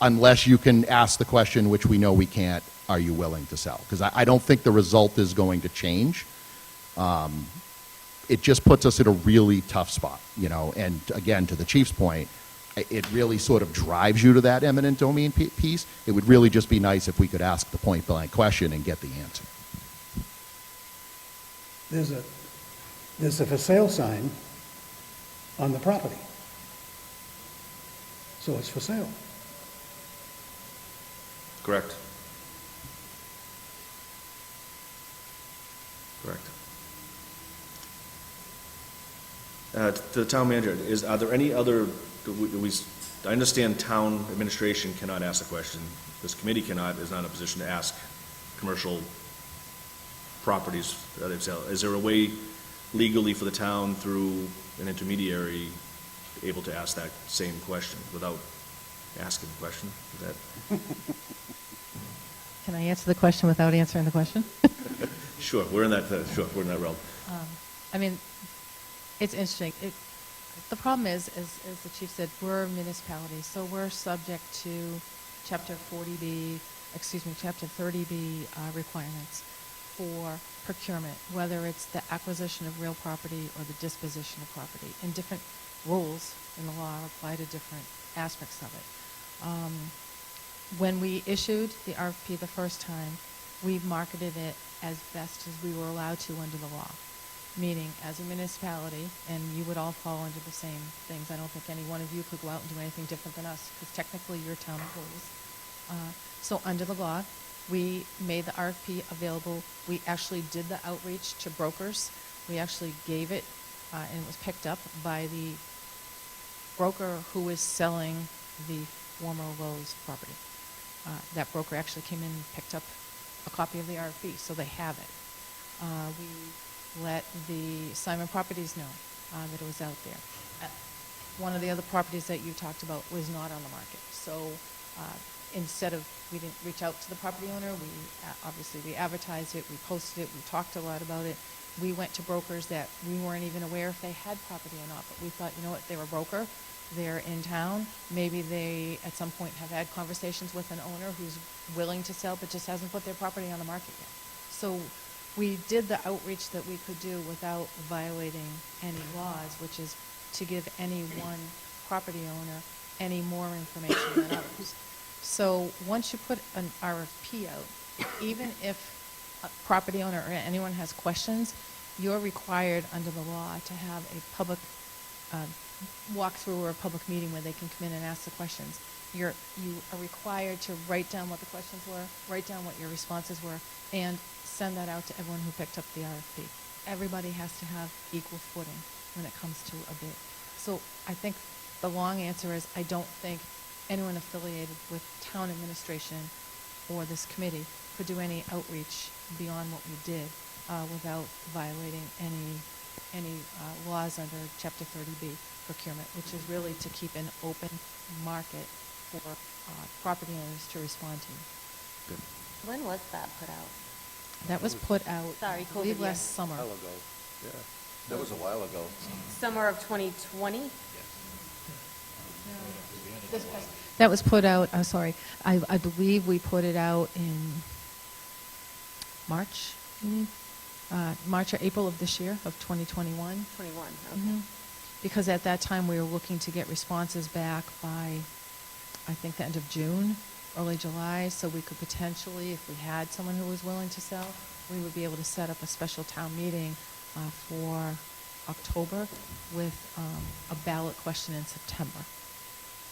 unless you can ask the question, which we know we can't, are you willing to sell? Because I don't think the result is going to change. It just puts us in a really tough spot, and again, to the chief's point, it really sort of drives you to that eminent domain piece. It would really just be nice if we could ask the point blank question and get the answer. There's a for sale sign on the property. So it's for sale. Correct. Correct. To the town manager, are there any other, I understand town administration cannot ask the question. This committee is not in a position to ask commercial properties that they sell. Is there a way legally for the town through an intermediary able to ask that same question without asking the question. Is that, Can I answer the question without answering the question? sure, we're in that realm. I mean, it's interesting. The problem is, as the chief said, we're a municipality, so we're subject to Chapter 30B requirements for procurement, whether it's the acquisition of real property or the disposition of property. And different rules in the law apply to different aspects of it. When we issued the RFP the first time, we marketed it as best as we were allowed to under the law, meaning as a municipality, and you would all fall under the same things. I don't think any one of you could go out and do anything different than us, because technically you're town employees. So under the law, we made the RFP available. We actually did the outreach to brokers. We actually gave it, and it was picked up by the broker who was selling the former Lowe's property. That broker actually came in and picked up a copy of the RFP, so they have it. We let the Simon Properties know that it was out there. One of the other properties that you talked about was not on the market. So instead of, we didn't reach out to the property owner, obviously we advertised it, we posted it, we talked a lot about it. We went to brokers that we weren't even aware if they had property or not, but we thought, you know what, they're a broker, they're in town, maybe they at some point have had conversations with an owner who's willing to sell but just hasn't put their property on the market yet. So we did the outreach that we could do without violating any laws, which is to give any one property owner any more information than others. So once you put an RFP out, even if a property owner or anyone has questions, you're required under the law to have a public walkthrough or a public meeting where they can come in and ask the questions. You are required to write down what the questions were, write down what your responses were, and send that out to everyone who picked up the RFP. Everybody has to have equal footing when it comes to a bid. So I think the long answer is I don't think anyone affiliated with town administration or this committee could do any outreach beyond what we did without violating any laws under Chapter 30B procurement, which is really to keep an open market for property owners to respond to. Good. When was that put out? That was put out, Sorry, I believe, COVID year. last summer. While ago, yeah. That was a while ago. Summer of 2020? That was put out, I'm sorry, I believe we put it out in March, March or April of this year, of 2021. 21, okay. Because at that time, we were looking to get responses back by, I think, the end of June, early July, so we could potentially, if we had someone who was willing to sell, we would be able to set up a special town meeting for October with a ballot question in September.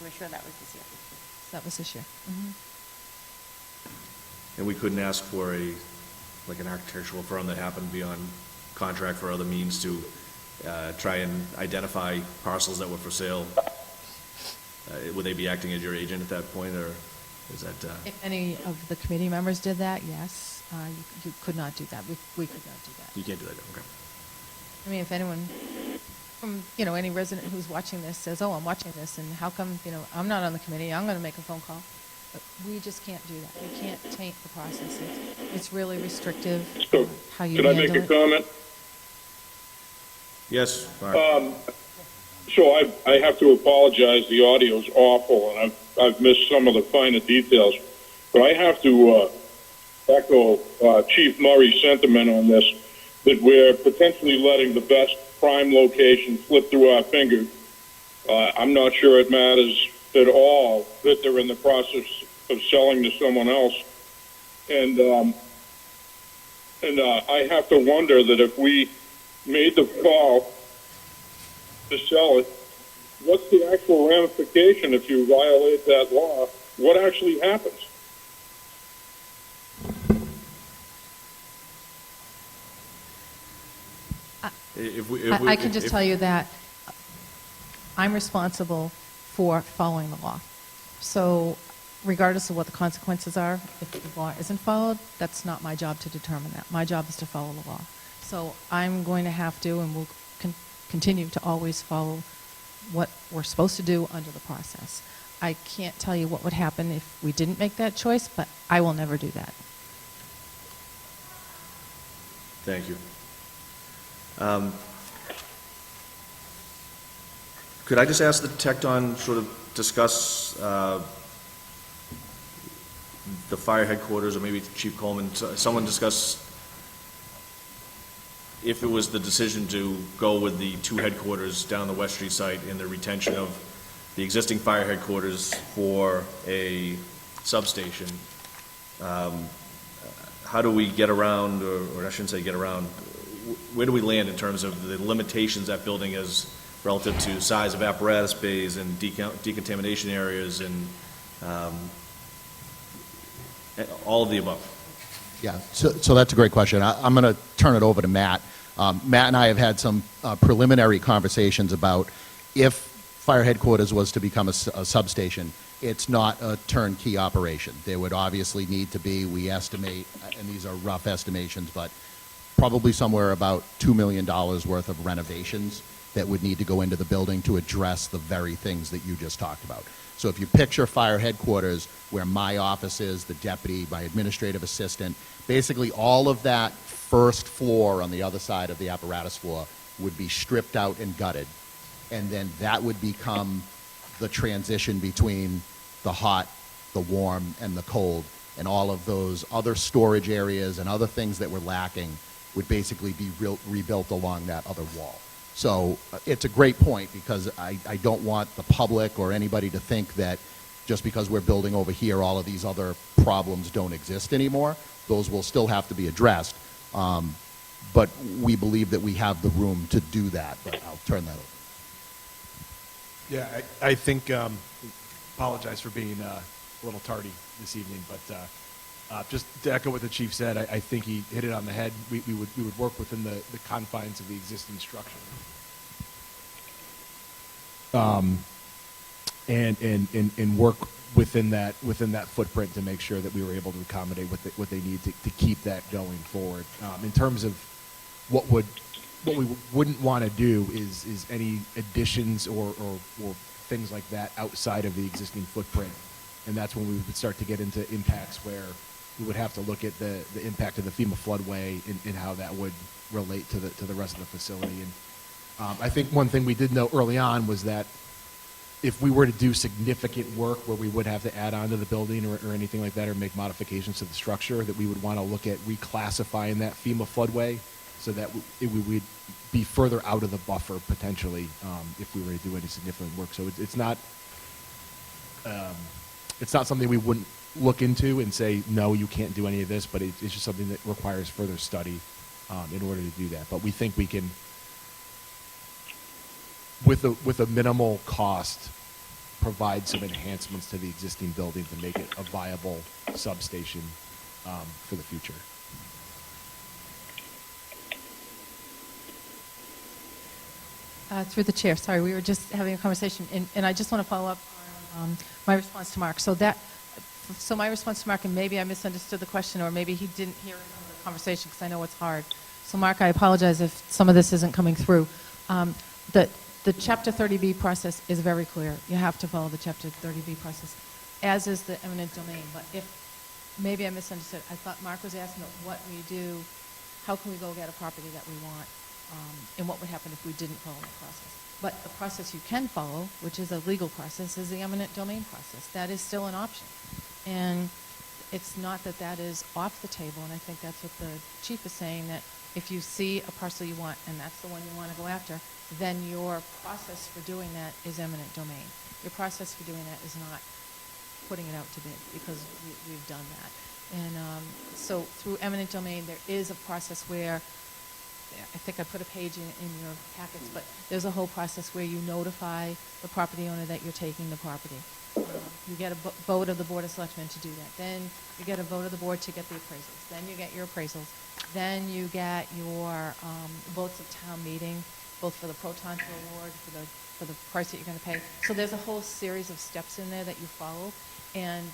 We're sure that was this year. So that was this year. And we couldn't ask for an architectural firm that happened to be on contract for other means to try and identify parcels that were for sale. Would they be acting as your agent at that point, or is that? If any of the committee members did that, yes. You could not do that. We could not do that. You can't do that, okay. I mean, if anyone from, any resident who's watching this says, oh, I'm watching this, and how come, I'm not on the committee, I'm going to make a phone call. But we just can't do that. We can't taint the process. It's really restrictive how you handle it. Can I make a comment? Yes, Mark. So I have to apologize, the audio's awful, and I've missed some of the finer details. But I have to echo Chief Murray's sentiment on this, that we're potentially letting the best prime location slip through our fingers. I'm not sure it matters at all that they're in the process of selling to someone else. And I have to wonder that if we made the call to sell it, what's the actual ramification if you violate that law? What actually happens? I can just tell you that I'm responsible for following the law. So regardless of what the consequences are, if the law isn't followed, that's not my job to determine that. My job is to follow the law. So I'm going to have to, and will continue to always follow what we're supposed to do under the process. I can't tell you what would happen if we didn't make that choice, but I will never do that. Thank you. Could I just ask the Tecton sort of discuss the fire headquarters, or maybe Chief Coleman, someone discuss if it was the decision to go with the two headquarters down the West Street site and the retention of the existing fire headquarters for a substation, how do we get around, or I shouldn't say get around, where do we land in terms of the limitations that building is relative to size of apparatus bays and decontamination areas and all of the above? Yeah, so that's a great question. I'm going to turn it over to Matt. Matt and I have had some preliminary conversations about if fire headquarters was to become a substation, it's not a turnkey operation. There would obviously need to be, we estimate, and these are rough estimations, but probably somewhere about $2 million worth of renovations that would need to go into the building to address the very things that you just talked about. So if you picture fire headquarters where my office is, the deputy, my administrative assistant, basically all of that first floor on the other side of the apparatus floor would be stripped out and gutted. And then that would become the transition between the hot, the warm, and the cold. And all of those other storage areas and other things that were lacking would basically be rebuilt along that other wall. So it's a great point, because I don't want the public or anybody to think that just because we're building over here, all of these other problems don't exist anymore. Those will still have to be addressed. But we believe that we have the room to do that. But I'll turn that over. Yeah, I think, apologize for being a little tardy this evening, but just to echo what the chief said, I think he hit it on the head. We would work within the confines of the existing structure. And work within that footprint to make sure that we were able to accommodate what they need to keep that going forward. In terms of what we wouldn't want to do is any additions or things like that outside of the existing footprint, and that's when we would start to get into impacts where we would have to look at the impact of the FEMA floodway and how that would relate to the rest of the facility. And I think one thing we did know early on was that if we were to do significant work where we would have to add on to the building or anything like that, or make modifications to the structure, that we would want to look at reclassifying that FEMA floodway so that we would be further out of the buffer potentially if we were to do any significant work. So it's not something we wouldn't look into and say, no, you can't do any of this, but it's just something that requires further study in order to do that. But we think we can, with a minimal cost, provide some enhancements to the existing building to make it a viable substation for the future. Through the chair, sorry, we were just having a conversation, and I just want to follow up on my response to Mark. So my response to Mark, and maybe I misunderstood the question, or maybe he didn't hear some of the conversation, because I know it's hard. So Mark, I apologize if some of this isn't coming through. The Chapter 30B process is very clear. You have to follow the Chapter 30B process, as is the eminent domain. But if maybe I misunderstood, I thought Mark was asking what we do, how can we go get a property that we want, and what would happen if we didn't follow the process. But the process you can follow, which is a legal process, is the eminent domain process. That is still an option. And it's not that that is off the table, and I think that's what the chief is saying, that if you see a parcel you want, and that's the one you want to go after, then your process for doing that is eminent domain. Your process for doing that is not putting it out to bid, because we've done that. And so through eminent domain, there is a process where, I think I put a page in your packets, but there's a whole process where you notify the property owner that you're taking the property. You get a vote of the Board of Selectmen to do that. Then you get a vote of the board to get the appraisals. Then you get your appraisals. Then you get your votes of town meeting, both for the pro-tonto award, for the price that you're going to pay. So there's a whole series of steps in there that you follow, and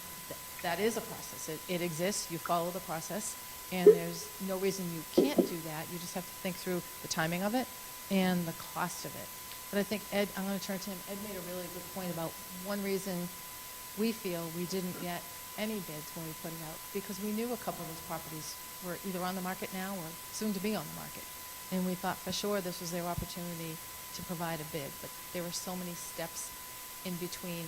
that is a process. It exists. You follow the process, and there's no reason you can't do that. You just have to think through the timing of it and the cost of it. But I think Ed, I'm going to turn to him. Ed made a really good point about one reason we feel we didn't get any bids when we put it out, because we knew a couple of those properties were either on the market now or soon to be on the market. And we thought for sure this was their opportunity to provide a bid, but there were so many steps in between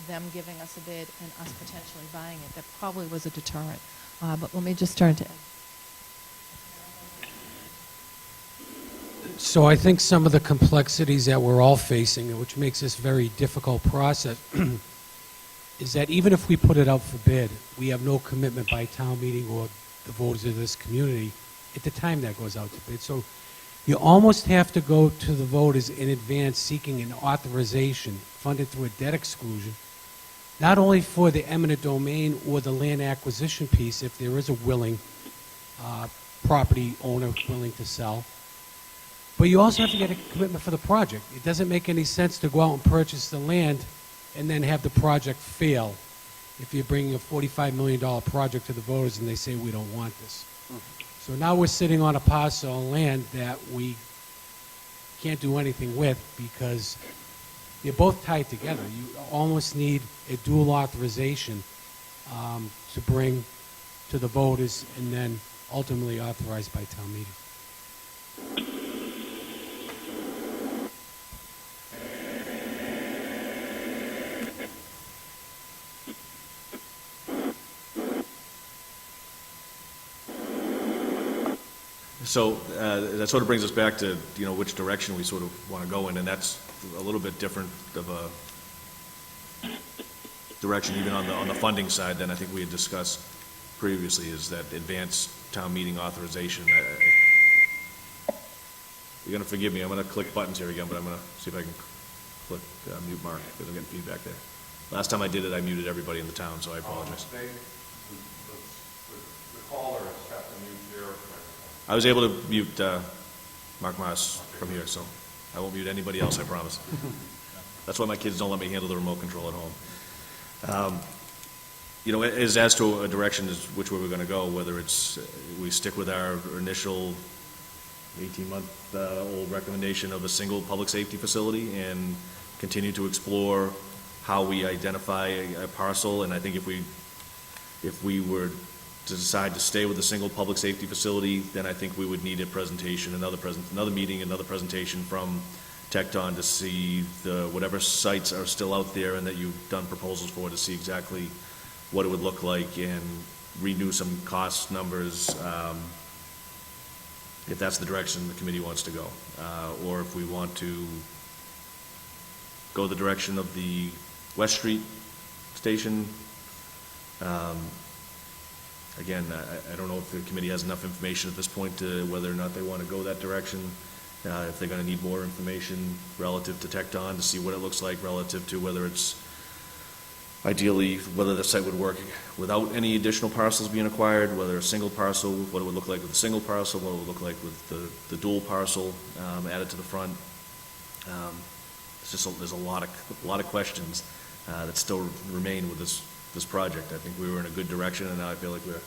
them giving us a bid and us potentially buying it that probably was a deterrent. But let me just turn to Ed. So I think some of the complexities that we're all facing, and which makes this a very difficult process, is that even if we put it out for bid, we have no commitment by town meeting or the voters of this community at the time that goes out to bid. So you almost have to go to the voters in advance seeking an authorization funded through a debt exclusion, not only for the eminent domain or the land acquisition piece, if there is a willing property owner willing to sell, but you also have to get a commitment for the project. It doesn't make any sense to go out and purchase the land and then have the project fail if you're bringing a $45 million project to the voters and they say, we don't want this. So now we're sitting on a parcel of land that we can't do anything with because they're both tied together. You almost need a dual authorization to bring to the voters and then ultimately authorized by town meeting. So that sort of brings us back to, which direction we sort of want to go in, and that's a little bit different of a direction even on the funding side than I think we had discussed previously, is that advanced town meeting authorization. You're going to forgive me, I'm going to click buttons here again, but I'm going to see if I can click mute Mark, because I'm getting feedback there. Last time I did it, I muted everybody in the town, so I apologize. The caller has got to mute their. I was able to mute Mark Moss from here, so I won't mute anybody else, I promise. That's why my kids don't let me handle the remote control at home. As to a direction is which way we're going to go, whether it's we stick with our initial 18-month-old recommendation of a single public safety facility and continue to explore how we identify a parcel. And I think if we were to decide to stay with a single public safety facility, then I think we would need a presentation, another meeting, another presentation from Tecton to see whatever sites are still out there and that you've done proposals for, to see exactly what it would look like and renew some cost numbers, if that's the direction the committee wants to go. Or if we want to go the direction of the West Street station. Again, I don't know if the committee has enough information at this point to whether or not they want to go that direction. If they're going to need more information relative to Tecton to see what it looks like relative to whether it's ideally, whether the site would work without any additional parcels being acquired, whether a single parcel, what it would look like with a single parcel, what it would look like with the dual parcel added to the front. There's a lot of questions that still remain with this project. I think we were in a good direction, and now I feel like we're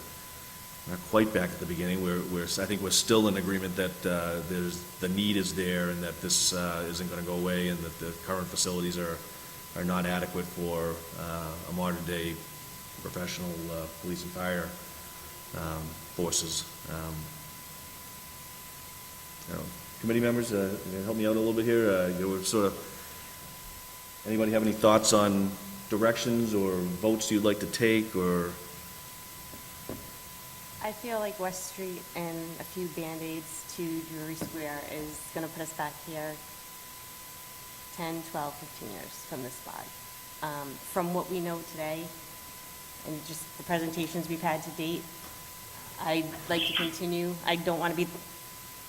not quite back at the beginning. I think we're still in agreement that the need is there, and that this isn't going to go away, and that the current facilities are not adequate for a modern day professional police and fire forces. Committee members, help me out a little bit here. Anybody have any thoughts on directions or votes you'd like to take, or? I feel like West Street and a few Band-Aids to Drury Square is going to put us back here 10, 12, 15 years from this spot. From what we know today and just the presentations we've had to date, I'd like to continue. I don't want to be,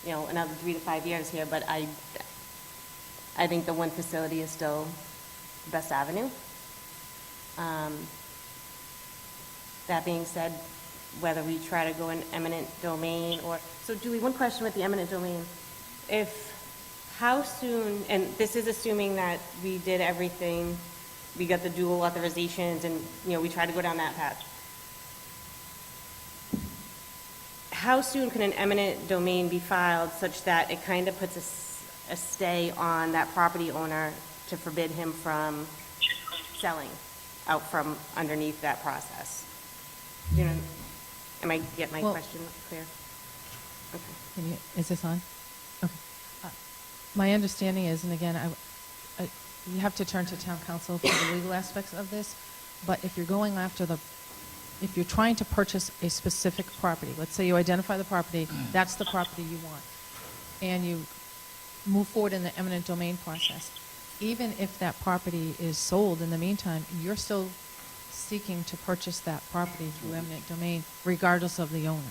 another 3 to 5 years here, but I think the one facility is still the best avenue. That being said, whether we try to go in eminent domain so Julie, one question with the eminent domain. How soon, and this is assuming that we did everything, we got the dual authorizations and, we tried to go down that path. How soon can an eminent domain be filed such that it kind of puts a stay on that property owner to forbid him from selling? out from underneath that process. You know, am I getting my Well- question clear? Okay. Is this on? Okay. My understanding is, and again, you have to turn to town council for the legal aspects of this, but if you're going after if you're trying to purchase a specific property, let's say you identify the property, that's the property you want, and you move forward in the eminent domain process, even if that property is sold in the meantime, you're still seeking to purchase that property through eminent domain regardless of the owner.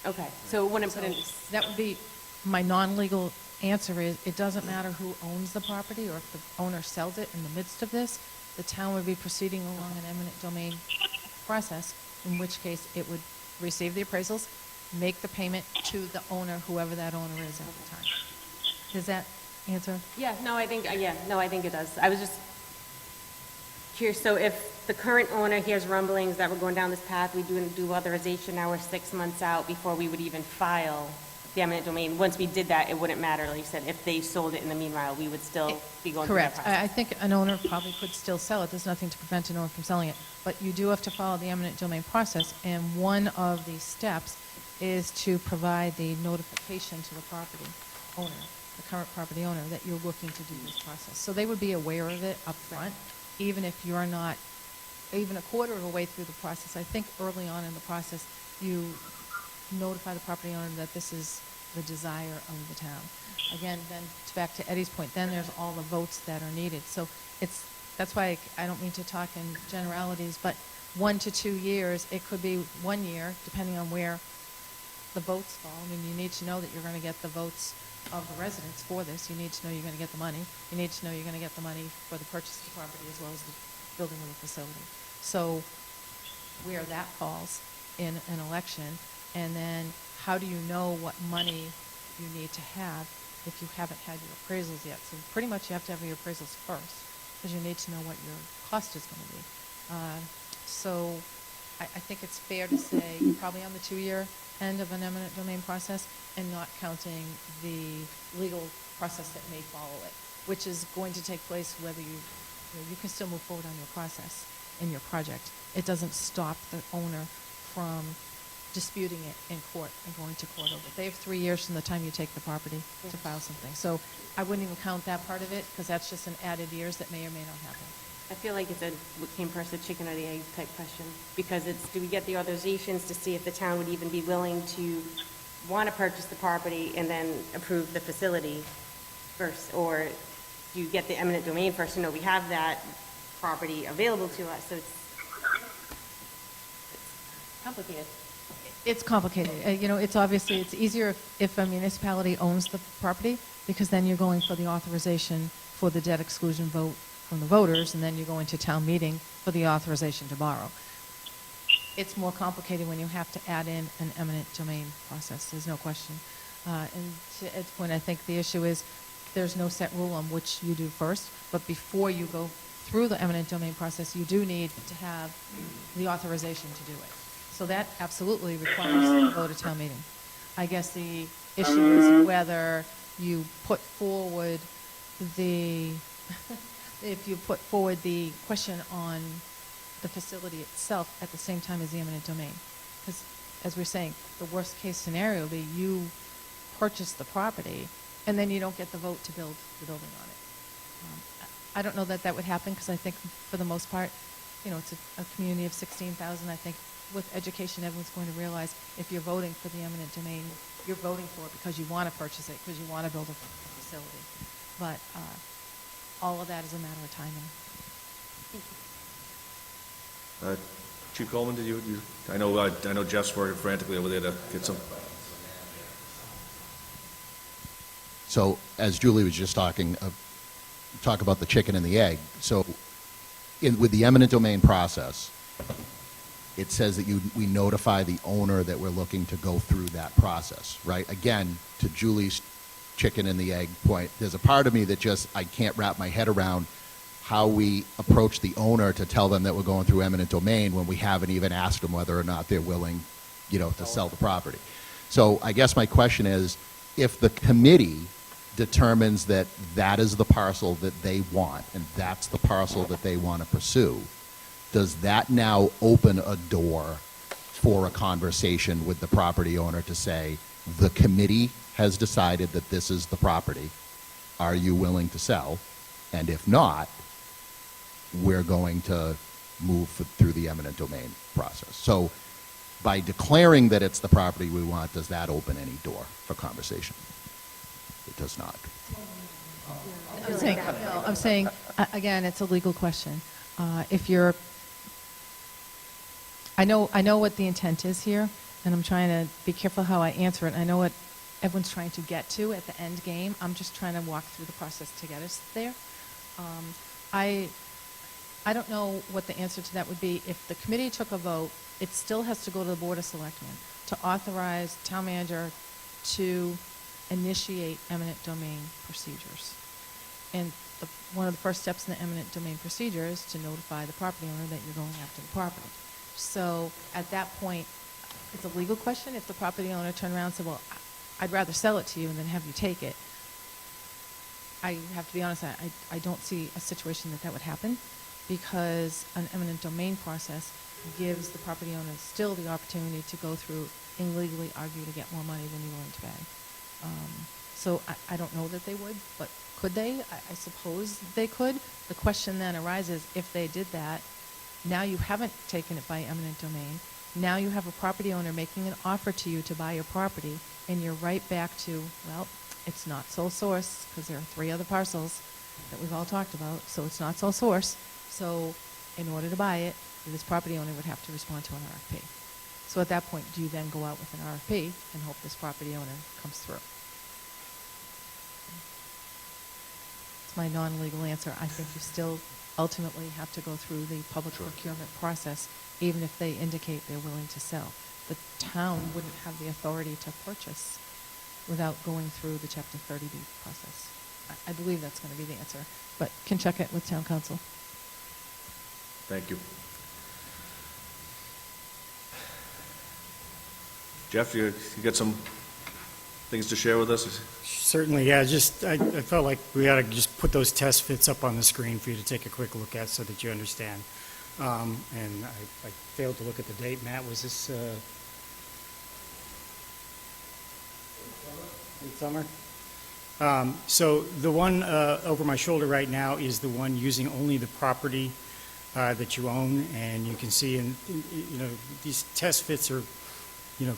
Okay, so it wouldn't put in, That would be, my non-legal answer is, it doesn't matter who owns the property or if the owner sells it in the midst of this, the town would be proceeding along an eminent domain process, in which case it would receive the appraisals, make the payment to the owner, whoever that owner is at the time. Does that answer? yeah, no, I think it does. I was just curious, so if the current owner hears rumblings that we're going down this path, we do authorization, now we're 6 months out before we would even file the eminent domain. Once we did that, it wouldn't matter, like you said, if they sold it in the meanwhile, we would still be going through that Correct. process. I think an owner probably could still sell it. There's nothing to prevent an owner from selling it. But you do have to follow the eminent domain process, and one of the steps is to provide the notification to the property owner, the current property owner, that you're looking to do this process. So they would be aware of it up front, even if you're not even a quarter of a way through the process. I think early on in the process, you notify the property owner that this is the desire of the town. Again, then, back to Eddie's point, then there's all the votes that are needed. So that's why I don't mean to talk in generalities, but 1 to 2 years, it could be 1 year, depending on where the votes fall. I mean, you need to know that you're going to get the votes of the residents for this. You need to know you're going to get the money. You need to know you're going to get the money for the purchase of the property as well as the building of the facility. So where that falls in an election, and then how do you know what money you need to have if you haven't had your appraisals yet? So pretty much you have to have your appraisals first, because you need to know what your cost is going to be. So I think it's fair to say you're probably on the 2-year end of an eminent domain process, and not counting the legal process that may follow it, which is going to take place whether you can still move forward on your process in your project. It doesn't stop the owner from disputing it in court and going to court over it. They have 3 years from the time you take the property to file something. So I wouldn't even count that part of it, because that's just an added years that may or may not happen. I feel like it's what came first, the chicken or the egg type question, because it's, do we get the authorizations to see if the town would even be willing to want to purchase the property and then approve the facility first, or do you get the eminent domain first to know we have that property available to us? So it's complicated. It's complicated. It's obviously, it's easier if a municipality owns the property, because then you're going for the authorization for the debt exclusion vote from the voters, and then you go into town meeting for the authorization to borrow. It's more complicated when you have to add in an eminent domain process, there's no question. And to Ed's point, I think the issue is there's no set rule on which you do first, but before you go through the eminent domain process, you do need to have the authorization to do it. So that absolutely requires a vote at town meeting. I guess the issue is whether you put forward if you put forward the question on the facility itself at the same time as the eminent domain. Because, as we're saying, the worst case scenario would be you purchase the property and then you don't get the vote to build the building on it. I don't know that would happen, because I think for the most part, it's a community of 16,000. I think with education, everyone's going to realize if you're voting for the eminent domain, you're voting for it because you want to purchase it, because you want to build a facility. But all of that is a matter of timing. Chief Coleman, did you I know Jeff's working frantically over there to get some. So, as Julie was just talking about the chicken and the egg. So, with the eminent domain process, it says that we notify the owner that we're looking to go through that process, right? Again, to Julie's chicken and the egg point, there's a part of me that I can't wrap my head around how we approach the owner to tell them that we're going through eminent domain when we haven't even asked them whether or not they're willing, to sell the property. So I guess my question is, if the committee determines that that is the parcel that they want, and that's the parcel that they want to pursue, does that now open a door for a conversation with the property owner to say, the committee has decided that this is the property. Are you willing to sell? And if not, we're going to move through the eminent domain process. So by declaring that it's the property we want, does that open any door for conversation? It does not. I'm saying, again, it's a legal question. If you're, I know what the intent is here, and I'm trying to be careful how I answer it. I know what everyone's trying to get to at the end game. I'm just trying to walk through the process to get us there. I don't know what the answer to that would be. If the committee took a vote, it still has to go to the Board of Selectmen to authorize town manager to initiate eminent domain procedures. And one of the first steps in the eminent domain procedure is to notify the property owner that you're going after the property. So at that point, it's a legal question. If the property owner turned around and said, well, I'd rather sell it to you than have you take it, I have to be honest, I don't see a situation that would happen, because an eminent domain process gives the property owner still the opportunity to go through and legally argue to get more money than you're willing to pay. So I don't know that they would, but could they? I suppose they could. The question then arises, if they did that, now you haven't taken it by eminent domain. Now you have a property owner making an offer to you to buy your property, and you're right back to, well, it's not sole source, because there are 3 other parcels that we've all talked about, so it's not sole source. So in order to buy it, this property owner would have to respond to an RFP. So at that point, do you then go out with an RFP and hope this property owner comes through? It's my non-legal answer. I think you still ultimately have to go through the public procurement process, even if they indicate they're willing to sell. The town wouldn't have the authority to purchase without going through the Chapter 30B process. I believe that's going to be the answer, but can check it with town council. Thank you. Jeff, you got some things to share with us? Certainly, yeah. I felt like we ought to just put those test fits up on the screen for you to take a quick look at so that you understand. And I failed to look at the date. Matt, was this late summer? So the one over my shoulder right now is the one using only the property that you own, and you can see these test fits are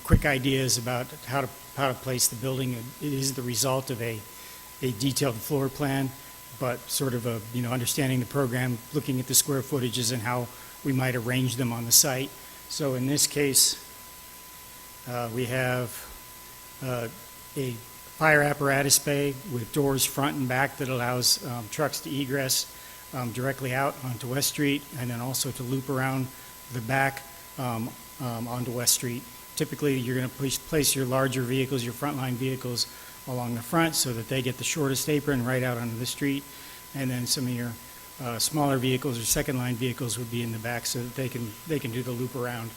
quick ideas about how to place the building. It is the result of a detailed floor plan, but sort of understanding the program, looking at the square footages and how we might arrange them on the site. So in this case, we have a fire apparatus bay with doors front and back that allows trucks to egress directly out onto West Street, and then also to loop around the back onto West Street. Typically, you're going to place your larger vehicles, your frontline vehicles, along the front so that they get the shortest apron right out onto the street, and then some of your smaller vehicles or second-line vehicles would be in the back so that they can do the loop around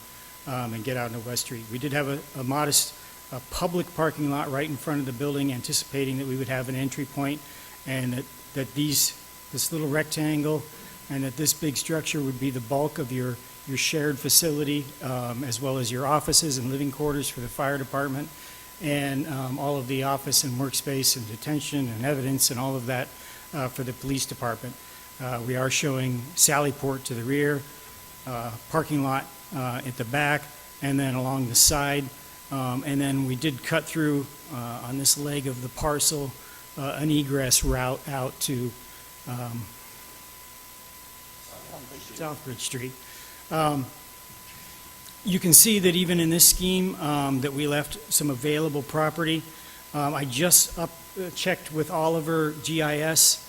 and get out into West Street. We did have a modest public parking lot right in front of the building, anticipating that we would have an entry point, and that this little rectangle and that this big structure would be the bulk of your shared facility, as well as your offices and living quarters for the fire department, and all of the office and workspace and detention and evidence and all of that for the police department. We are showing Sallyport to the rear, parking lot at the back, and then along the side. And then we did cut through on this leg of the parcel an egress route out to Southbridge Street. You can see that even in this scheme that we left some available property. I just checked with Oliver GIS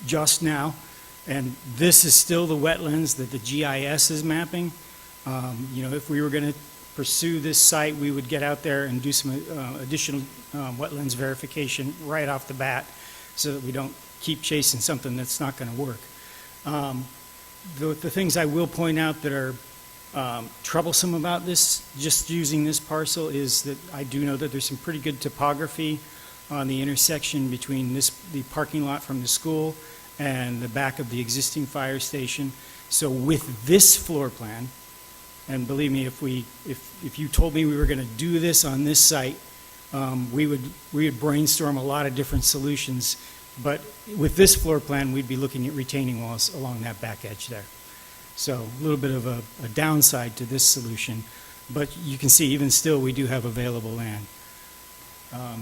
just now, and this is still the wetlands that the GIS is mapping. If we were going to pursue this site, we would get out there and do some additional wetlands verification right off the bat so that we don't keep chasing something that's not going to work. The things I will point out that are troublesome about this, just using this parcel, is that I do know that there's some pretty good topography on the intersection between the parking lot from the school and the back of the existing fire station. So with this floor plan, and believe me, if you told me we were going to do this on this site, we would brainstorm a lot of different solutions. But with this floor plan, we'd be looking at retaining walls along that back edge there. So a little bit of a downside to this solution. But you can see, even still, we do have available land.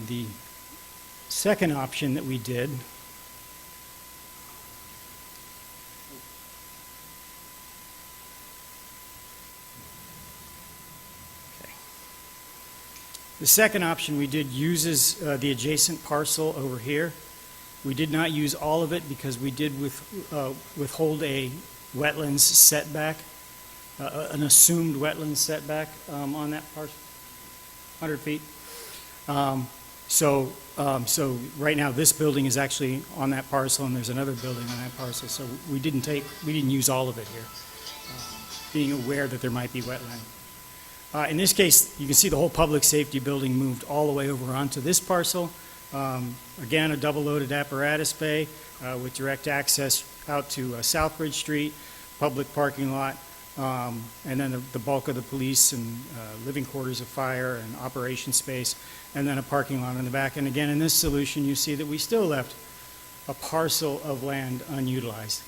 The second option that we did uses the adjacent parcel over here. We did not use all of it because we did withhold a wetlands setback, an assumed wetlands setback on that parcel, 100 feet. So right now, this building is actually on that parcel, and there's another building on that parcel. So we didn't use all of it here, being aware that there might be wetland. In this case, you can see the whole public safety building moved all the way over onto this parcel. Again, a double-loaded apparatus bay with direct access out to Southbridge Street, public parking lot, and then the bulk of the police and living quarters of fire and operation space, and then a parking lot in the back. And again, in this solution, you see that we still left a parcel of land unutilized.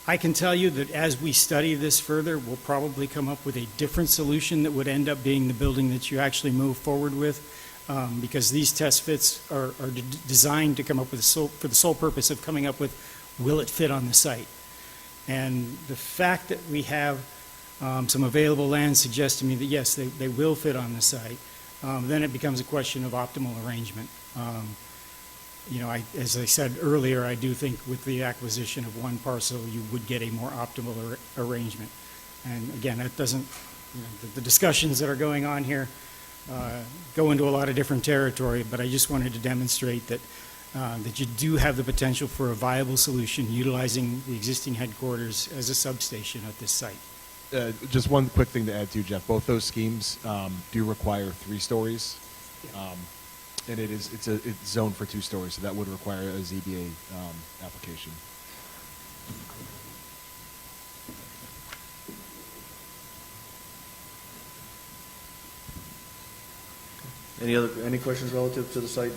I can tell you that as we study this further, we'll probably come up with a different solution that would end up being the building that you actually move forward with, because these test fits are designed to come up with for the sole purpose of coming up with, will it fit on the site? And the fact that we have some available land suggests to me that yes, they will fit on the site. Then it becomes a question of optimal arrangement. As I said earlier, I do think with the acquisition of one parcel, you would get a more optimal arrangement. And again, that doesn't, the discussions that are going on here go into a lot of different territory, but I just wanted to demonstrate that you do have the potential for a viable solution utilizing the existing headquarters as a substation at this site. Just one quick thing to add to, Jeff. Both those schemes do require 3 stories. And it's zoned for 2 stories, so that would require a ZBA application. Any questions relative to the site?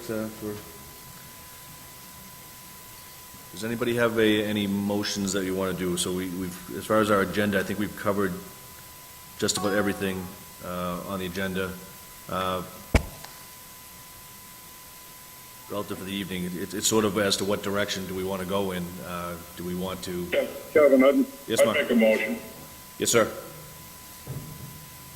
Does anybody have any motions that you want to do? So we've, as far as our agenda, I think we've covered just about everything on the agenda. Relative to the evening, it's sort of as to what direction do we want to go in? Do we want to? Kevin, Yes, I'd Mark. make a motion. Yes, sir.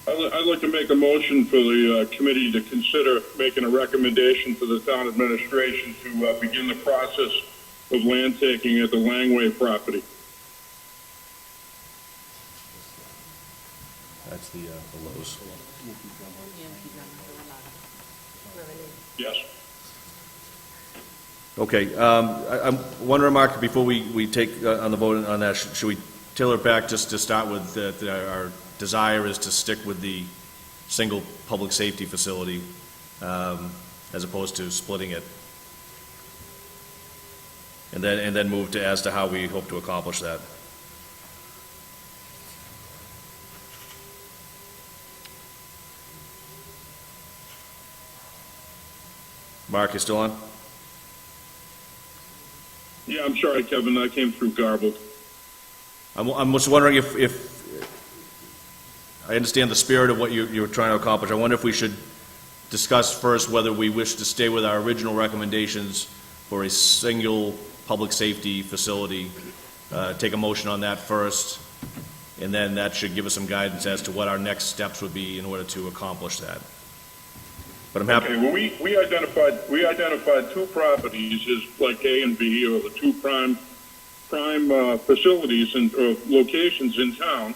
I'd like to make a motion for the committee to consider making a recommendation to the town administration to begin the process of land taking at the Langway property. That's the Lowe's. Yes. Okay. One remark before we take on the vote on that. Should we tailor it back just to start with that our desire is to stick with the single public safety facility as opposed to splitting it, and then move to as to how we hope to accomplish that. Mark, you still on? Yeah, I'm sorry, Kevin, I came through garbled. I'm just wondering if I understand the spirit of what you're trying to accomplish. I wonder if we should discuss first whether we wish to stay with our original recommendations for a single public safety facility. Take a motion on that first, and then that should give us some guidance as to what our next steps would be in order to accomplish that. But I'm happy. Okay, well, we identified 2 properties as like A and B, or the 2 prime facilities and locations in town.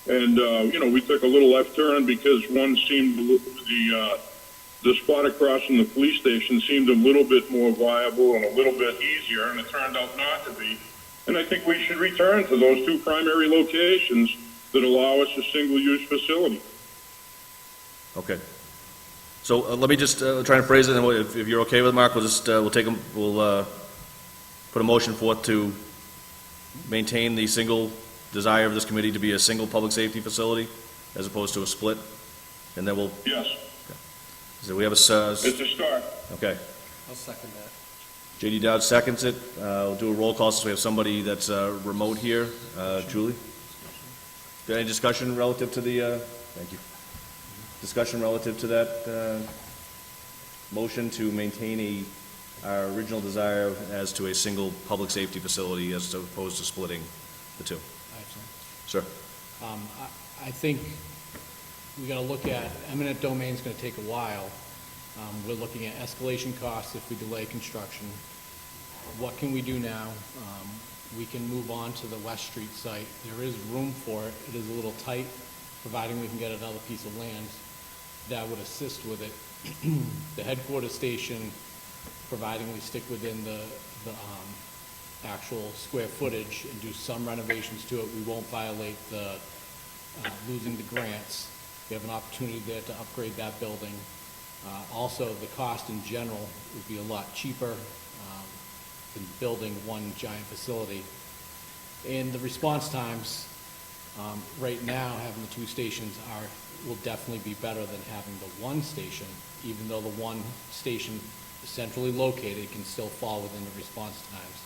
And, we took a little left turn because one seemed, the spot across from the police station seemed a little bit more viable and a little bit easier, and it turned out not to be. And I think we should return to those 2 primary locations that allow us a single-use facility. Okay. So let me just try and phrase it, and if you're okay with it, Mark, we'll put a motion forth to maintain the single desire of this committee to be a single public safety facility as opposed to a split? And then we'll, Yes, so we have a, it's a start. okay. I'll second that. J.D. Dowd seconds it. We'll do a roll call since we have somebody that's remote here. Julie? Got any discussion relative to the, thank you. Discussion relative to that motion to maintain our original desire as to a single public safety facility as opposed to splitting the two? Sir? I think we gotta look at, eminent domain's gonna take a while. We're looking at escalation costs if we delay construction. What can we do now? We can move on to the West Street site. There is room for it. It is a little tight, providing we can get another piece of land that would assist with it. The headquarters station, providing we stick within the actual square footage and do some renovations to it, we won't violate the losing the grants. We have an opportunity there to upgrade that building. Also, the cost in general would be a lot cheaper than building one giant facility. And the response times, right now, having the two stations will definitely be better than having the one station, even though the one station centrally located can still fall within the response times.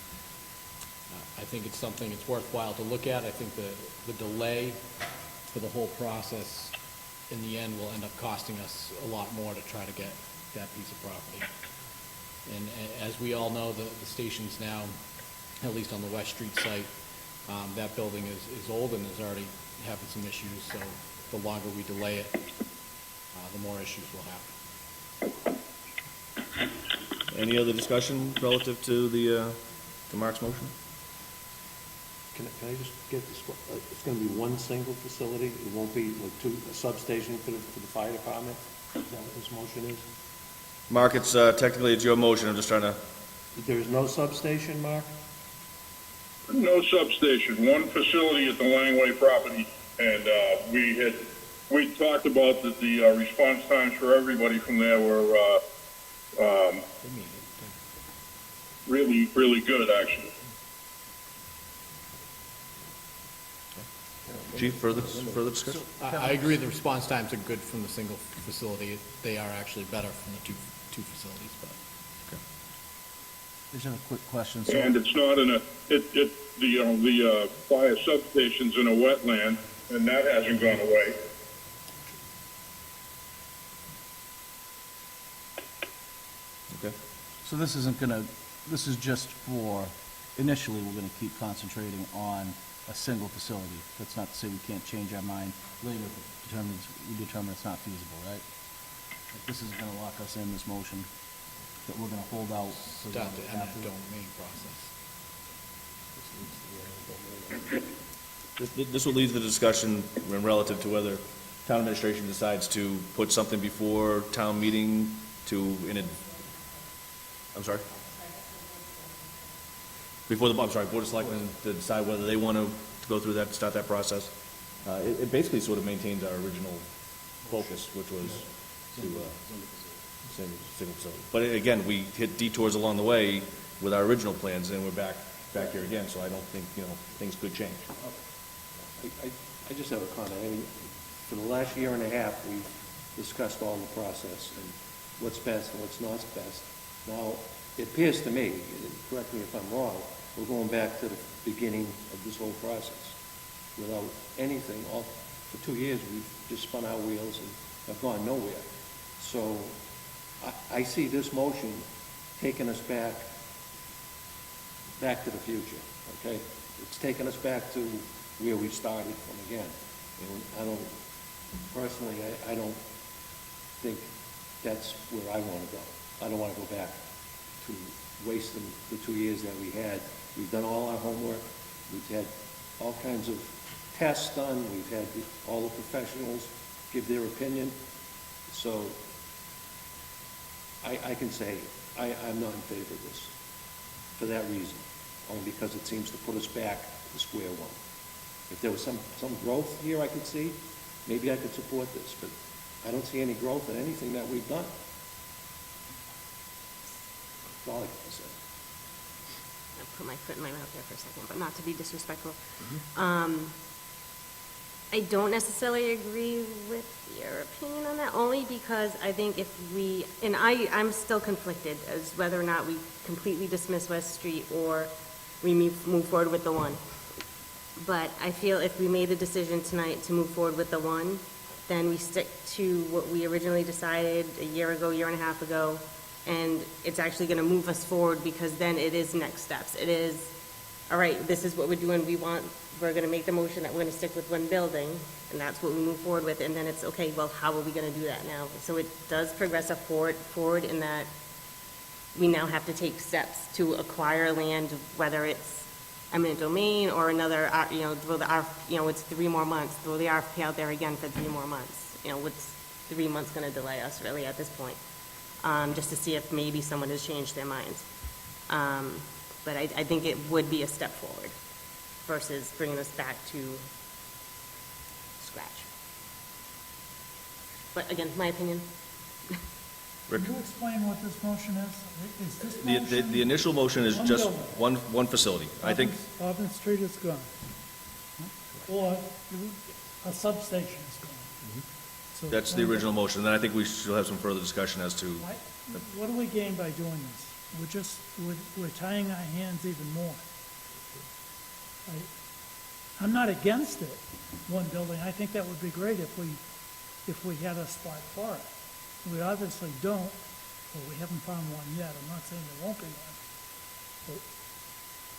I think it's something it's worthwhile to look at. I think the delay for the whole process in the end will end up costing us a lot more to try to get that piece of property. And as we all know, the station's now, at least on the West Street site, that building is old and is already having some issues, so the longer we delay it, the more issues we'll have. Any other discussion relative to to Mark's motion? Can I just get this, it's gonna be one single facility? It won't be like a substation for the fire department? Is that what this motion is? Mark, it's technically it's your motion. I'm just trying to. There's no substation, Mark? No substation, one facility at the Langway property, and we talked about that the response times for everybody from there were really, really good, actually. Chief, further discussion? I agree the response times are good from the single facility. They are actually better from the two facilities, but. Just a quick question. And it's not the fire substation's in a wetland, and that hasn't gone away. Okay. So this is just for, initially, we're gonna keep concentrating on a single facility. That's not to say we can't change our mind later if we determine it's not feasible, right? Like, this is gonna lock us in, this motion, that we're gonna hold out. for Start the after- eminent domain process. This will lead to the discussion relative to whether town administration decides to put something before town meeting I'm sorry? Board of Selectmen to decide whether they want to go through that, start that process. It basically sort of maintains our original focus, which was to, single facility. But again, we hit detours along the way with our original plans, and we're back here again, so I don't think, things could change. I just have a comment. I mean, for the last year and a half, we've discussed all the process and what's best and what's not best. Now, it appears to me, correct me if I'm wrong, we're going back to the beginning of this whole process. Without anything, for 2 years, we've just spun our wheels and have gone nowhere. So I see this motion taking us back to the future, okay? It's taking us back to where we started from again. And personally, I don't think that's where I want to go. I don't want to go back to wasting the 2 years that we had. We've done all our homework. We've had all kinds of tests done. We've had all the professionals give their opinion. So I can say I'm not in favor of this for that reason, only because it seems to put us back to square one. If there was some growth here I could see, maybe I could support this, but I don't see any growth in anything that we've done. That's all I can say. I'll put my foot in my mouth there for a second, but not to be disrespectful. I don't necessarily agree with your opinion on that, only because I think if we, and I'm still conflicted as whether or not we completely dismiss West Street or we move forward with the one. But I feel if we made the decision tonight to move forward with the one, then we stick to what we originally decided a year ago, year and a half ago, and it's actually gonna move us forward, because then it is next steps. It is, all right, this is what we're doing, we're gonna make the motion that we're gonna stick with one building, and that's what we move forward with, and then it's, okay, well, how are we gonna do that now? So it does progress us forward in that we now have to take steps to acquire land, whether it's eminent domain or another, throw the it's 3 more months, throw the RFP out there again for 3 more months. What's 3 months gonna delay us really at this point? Just to see if maybe someone has changed their minds. But I think it would be a step forward versus bringing us back to scratch. But again, my opinion. Rick? Can you explain what this motion is? Is this The motion? initial motion is One just building. one facility. I think, Auburn Street is gone. Or a substation is gone. So that's the original motion, and then I think we should have some further discussion as to, What do we gain by doing this? We're tying our hands even more. I'm not against it, one building. I think that would be great if we had a spot for it. We obviously don't, or we haven't found one yet. I'm not saying there won't be one. But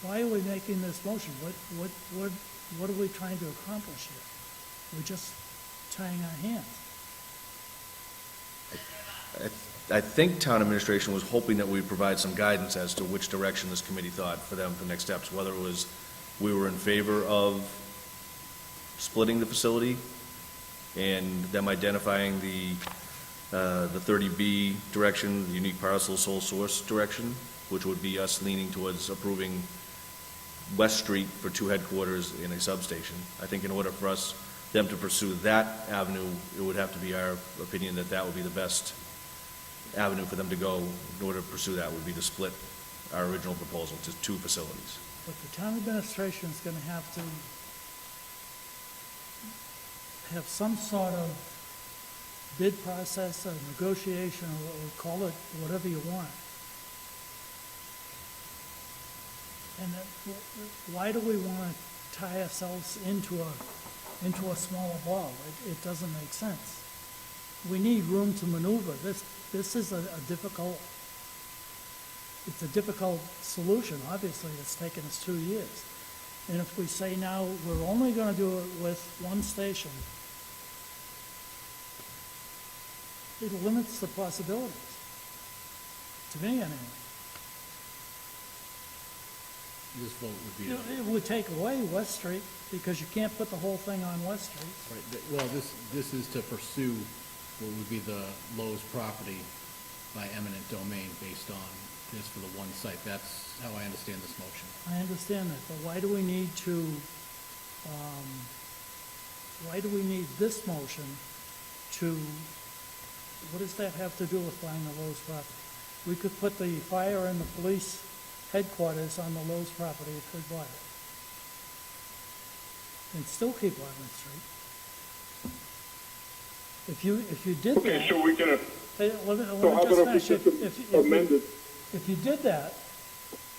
why are we making this motion? What are we trying to accomplish here? We're just tying our hands. I think town administration was hoping that we'd provide some guidance as to which direction this committee thought for them for next steps, whether it was we were in favor of splitting the facility and them identifying the 30B direction, the unique parcel sole source direction, which would be us leaning towards approving West Street for 2 headquarters and a substation. I think in order for them to pursue that avenue, it would have to be our opinion that that would be the best avenue for them to go in order to pursue that, would be to split our original proposal to 2 facilities. But the town administration is gonna have to have some sort of bid process or negotiation, or call it whatever you want. And why do we want to tie ourselves into a smaller ball? It doesn't make sense. We need room to maneuver. This is a difficult solution. Obviously, it's taken us 2 years. And if we say now we're only going to do it with one station, it limits the possibilities. To me, anyway. This vote would be, It would take away West Street, because you can't put the whole thing on West Street. well, this is to pursue what would be the Lowe's property by eminent domain based on this for the one site. That's how I understand this motion. I understand that, but why do we need this motion to, what does that have to do with buying the Lowe's property? We could put the fire and the police headquarters on the Lowe's property if we bought it. And still keep Auburn Street. If you did that. Okay, so we can, Hey, let me so how just about if finish. we just amend it? If you did that,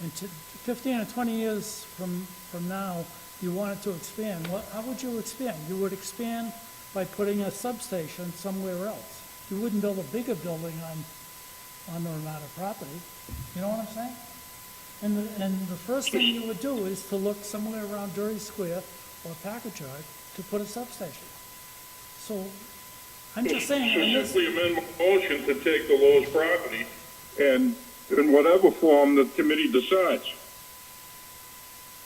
and 15 or 20 years from now, you wanted to expand, how would you expand? You would expand by putting a substation somewhere else. You wouldn't build a bigger building on the amount of property. You know what I'm saying? And the first thing you would do is to look somewhere around Drury Square or Packagard to put a substation. So, I'm just saying, on So this, simply amend my motion to take the Lowe's property, and in whatever form the committee decides.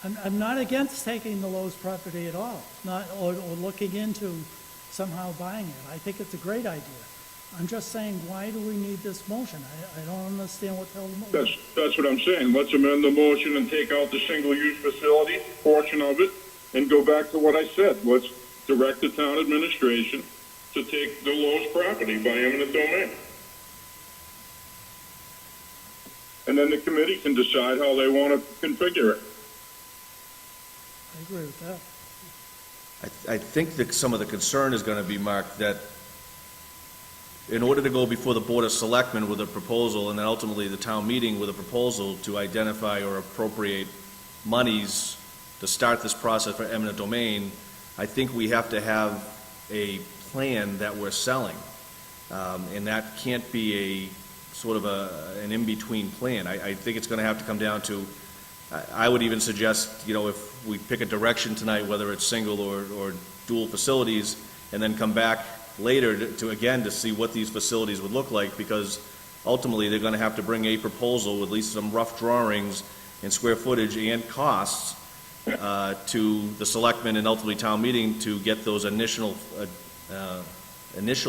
I'm not against taking the Lowe's property at all, or looking into somehow buying it. I think it's a great idea. I'm just saying, why do we need this motion? I don't understand what the hell the motion. That's what I'm saying. Let's amend the motion and take out the single-use facility portion of it, and go back to what I said. Let's direct the town administration to take the Lowe's property by eminent domain. and then the committee can decide how they want to configure it. I agree with that. I think that some of the concern is going to be, Mark, that in order to go before the Board of Selectmen with a proposal, and then ultimately the town meeting with a proposal to identify or appropriate monies to start this process for eminent domain, I think we have to have a plan that we're selling. And that can't be a sort of an in-between plan. I think it's going to have to come down to, I would even suggest, you know, if we pick a direction tonight, whether it's single or dual facilities, and then come back later to see what these facilities would look like, because ultimately they're going to have to bring a proposal with at least some rough drawings and square footage and costs to the selectmen and ultimately town meeting to get those initial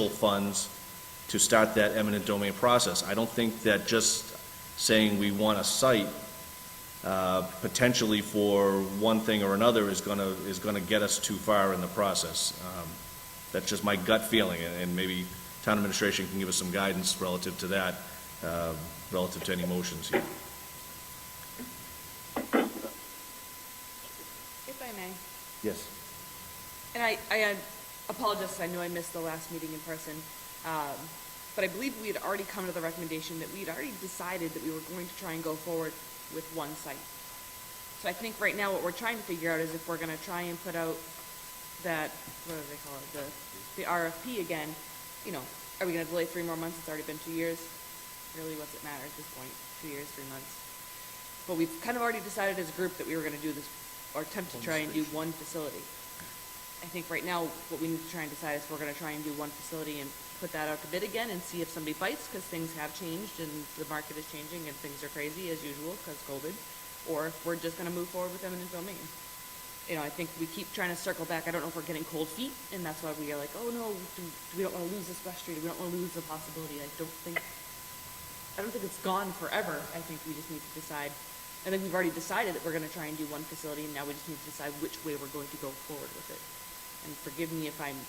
funds to start that eminent domain process. I don't think that just saying we want a site potentially for one thing or another is going to get us too far in the process. That's just my gut feeling, and maybe town administration can give us some guidance relative to that, relative to any motions here. If I may. Yes. And I apologize, I know I missed the last meeting in person, but I believe we had already come to the recommendation that we had already decided that we were going to try and go forward with one site. So I think right now what we're trying to figure out is if we're going to try and put out that, what do they call it, the RFP again, you know, are we going to delay 3 more months? It's already been 2 years. Really, what's it matter at this point? 2 years, 3 months. But we've kind of already decided as a group that we were going to do this, or attempt to try and do one facility. I think right now what we need to try and decide is if we're going to try and do one facility and put that out to bid again and see if somebody bites, because things have changed and the market is changing and things are crazy as usual because COVID, or if we're just going to move forward with eminent domain. You know, I think we keep trying to circle back. I don't know if we're getting cold feet, and that's why we are like, oh no, we don't want to lose this West Street, we don't want to lose the possibility. I don't think it's gone forever. I think we just need to decide. I think we've already decided that we're going to try and do one facility, and now we just need to decide which way we're going to go forward with it. And forgive me if I'm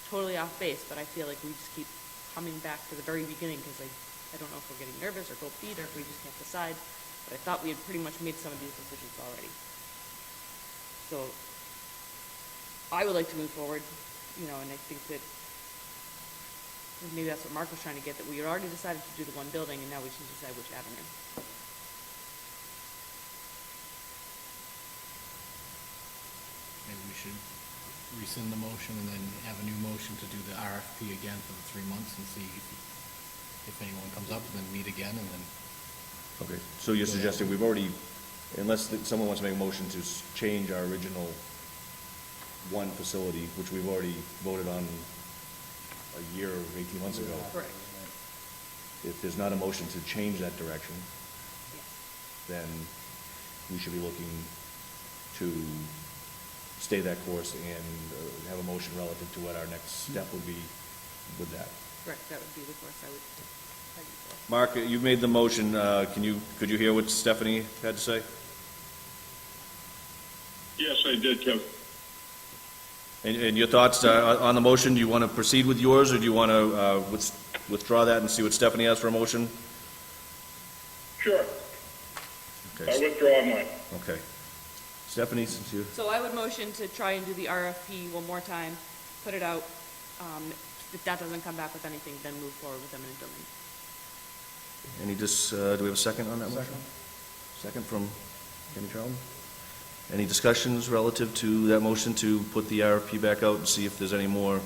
totally off base, but I feel like we just keep coming back to the very beginning, because I don't know if we're getting nervous or cold feet or if we just can't decide. But I thought we had pretty much made some of these decisions already. So I would like to move forward, you know, and I think that maybe that's what Mark was trying to get, that we had already decided to do the one building, and now we should decide which avenue. Maybe we should rescind the motion and then have a new motion to do the RFP again for the 3 months and see if anyone comes up, and then meet again, and then. Okay, so you're suggesting we've already, unless someone wants to make a motion to change our original one facility, which we've already voted on a year or 18 months ago. Correct. If there's not a motion to change that direction, then we should be looking to stay that course and have a motion relative to what our next step would be with that. Correct, that would be the course I would argue for. Mark, you made the motion. Could you hear what Stephanie had to say? Yes, I did, Kevin. And your thoughts on the motion? Do you want to proceed with yours, or do you want to withdraw that and see what Stephanie has for a motion? Sure. Okay. I withdraw mine. Okay. Stephanie, since you... So I would motion to try and do the RFP one more time, put it out. If that doesn't come back with anything, then move forward with eminent domain. do we have a second on that motion? Second from Kenny Charlton? Any discussions relative to that motion to put the RFP back out and see if there's any new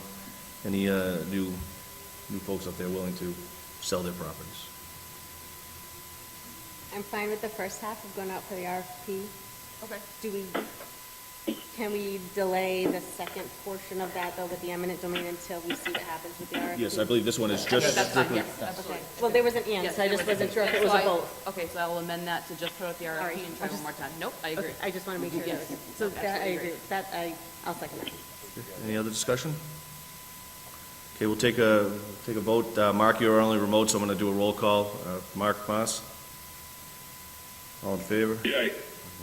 folks out there willing to sell their properties? I'm fine with the first half of going out for the RFP. Okay. Can we delay the second portion of that, though, with the eminent domain until we see what happens with the RFP? Yes, I believe this one is just That's fine, strictly... yes, absolutely. Okay. Well, there was an and, Yes, so I there just was- wasn't sure if it was so a I- both. Okay, so I will amend that to just put out the RFP All right, and try I'll one more just- time. Nope, I agree. Okay, I just want to make sure that Yes. was, so that I Absolutely agree, agree. I'll second that. Any other discussion? Okay, we'll take a vote. Mark, you're only remote, so I'm going to do a roll call. Mark Maas? All in favor? Yay.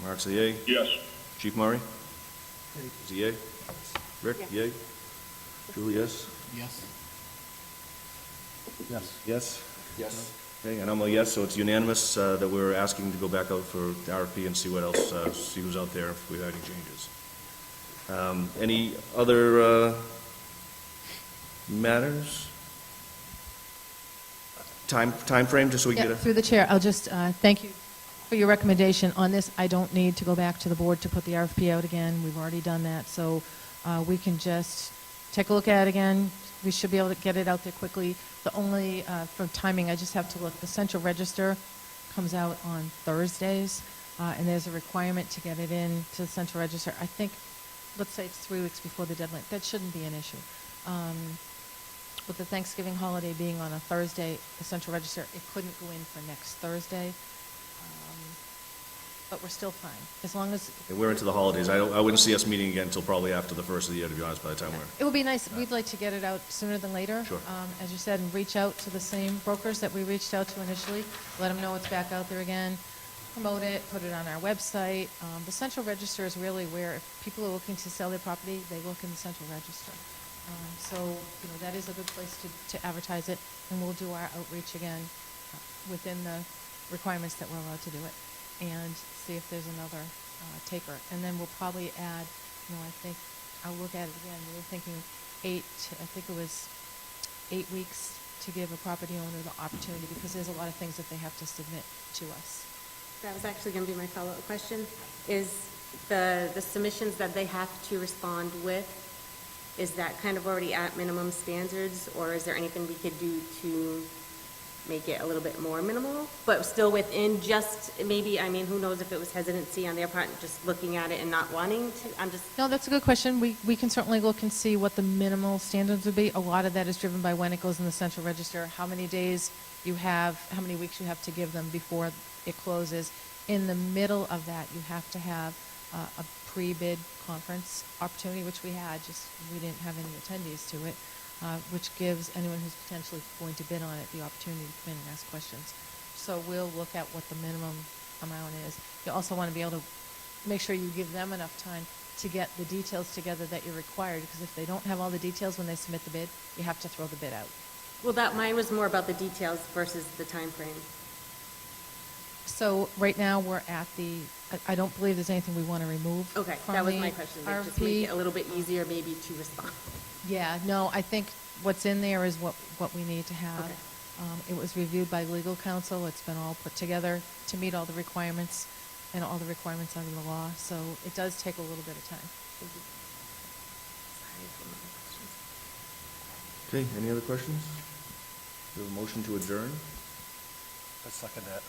Mark's a yay. Yes. Chief Murray? Is he yay? Rick, yay? Julie, yes? Yes. Yes. Yes? Yes. Okay, and I'm a yes, so it's unanimous that we're asking to go back out for the RFP and see what else, see who's out there, if we have any changes. Any other matters? Time frame, just so we can Yeah, get a... through the chair, I'll just thank you for your recommendation on this. I don't need to go back to the board to put the RFP out again. We've already done that, so we can just take a look at it again. We should be able to get it out there quickly. The only, for timing, I just have to look. The Central Register comes out on Thursdays, and there's a requirement to get it in to the Central Register. I think, let's say it's 3 weeks before the deadline. That shouldn't be an issue. With the Thanksgiving holiday being on a Thursday, the Central Register, it couldn't go in for next Thursday. But we're still fine, as long as... Yeah, we're into the holidays. I wouldn't see us meeting again until probably after the first of the year, to be honest, by the time we're... It would be nice, we'd like to get it out sooner than later. Sure. As you said, and reach out to the same brokers that we reached out to initially, let them know it's back out there again, promote it, put it on our website. The Central Register is really where, if people are looking to sell their property, they look in the Central Register. So, you know, that is a good place to advertise it, and we'll do our outreach again within the requirements that we're allowed to do it, and see if there's another taker. And then we'll probably add, you know, I think, I'll look at it again, we were thinking 8 weeks to give a property owner the opportunity, because there's a lot of things that they have to submit to us. That was actually going to be my follow-up question. Is the submissions that they have to respond with, is that kind of already at minimum standards, or is there anything we could do to make it a little bit more minimal, but still within just maybe, I mean, who knows if it was hesitancy on their part, just looking at it and not wanting to, I'm just... No, that's a good question. We can certainly look and see what the minimal standards would be. A lot of that is driven by when it goes in the Central Register, how many days you have, how many weeks you have to give them before it closes. In the middle of that, you have to have a pre-bid conference opportunity, which we had, just we didn't have any attendees to it, which gives anyone who's potentially going to bid on it the opportunity to come in and ask questions. So we'll look at what the minimum amount is. You also want to be able to make sure you give them enough time to get the details together that you're required, because if they don't have all the details when they submit the bid, you have to throw the bid out. Well, mine was more about the details versus the time frame. So right now, we're at I don't believe there's anything we want to remove. Okay, from that was the my question, like, just RFP. make it a little bit easier maybe to respond. Yeah, no, I think what's in there is what we need to have. Okay. It was reviewed by legal counsel. It's been all put together to meet all the requirements and all the requirements under the law. So it does take a little bit of time. Thank you. Sorry for my questions. Okay, any other questions? We have a motion to adjourn? I suck at that.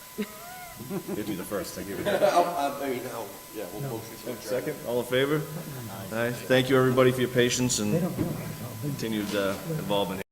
Give me the first, I give you We'll motion to adjourn. Second, all in favor? Aye. Thank you, everybody, for your patience and continued involvement here.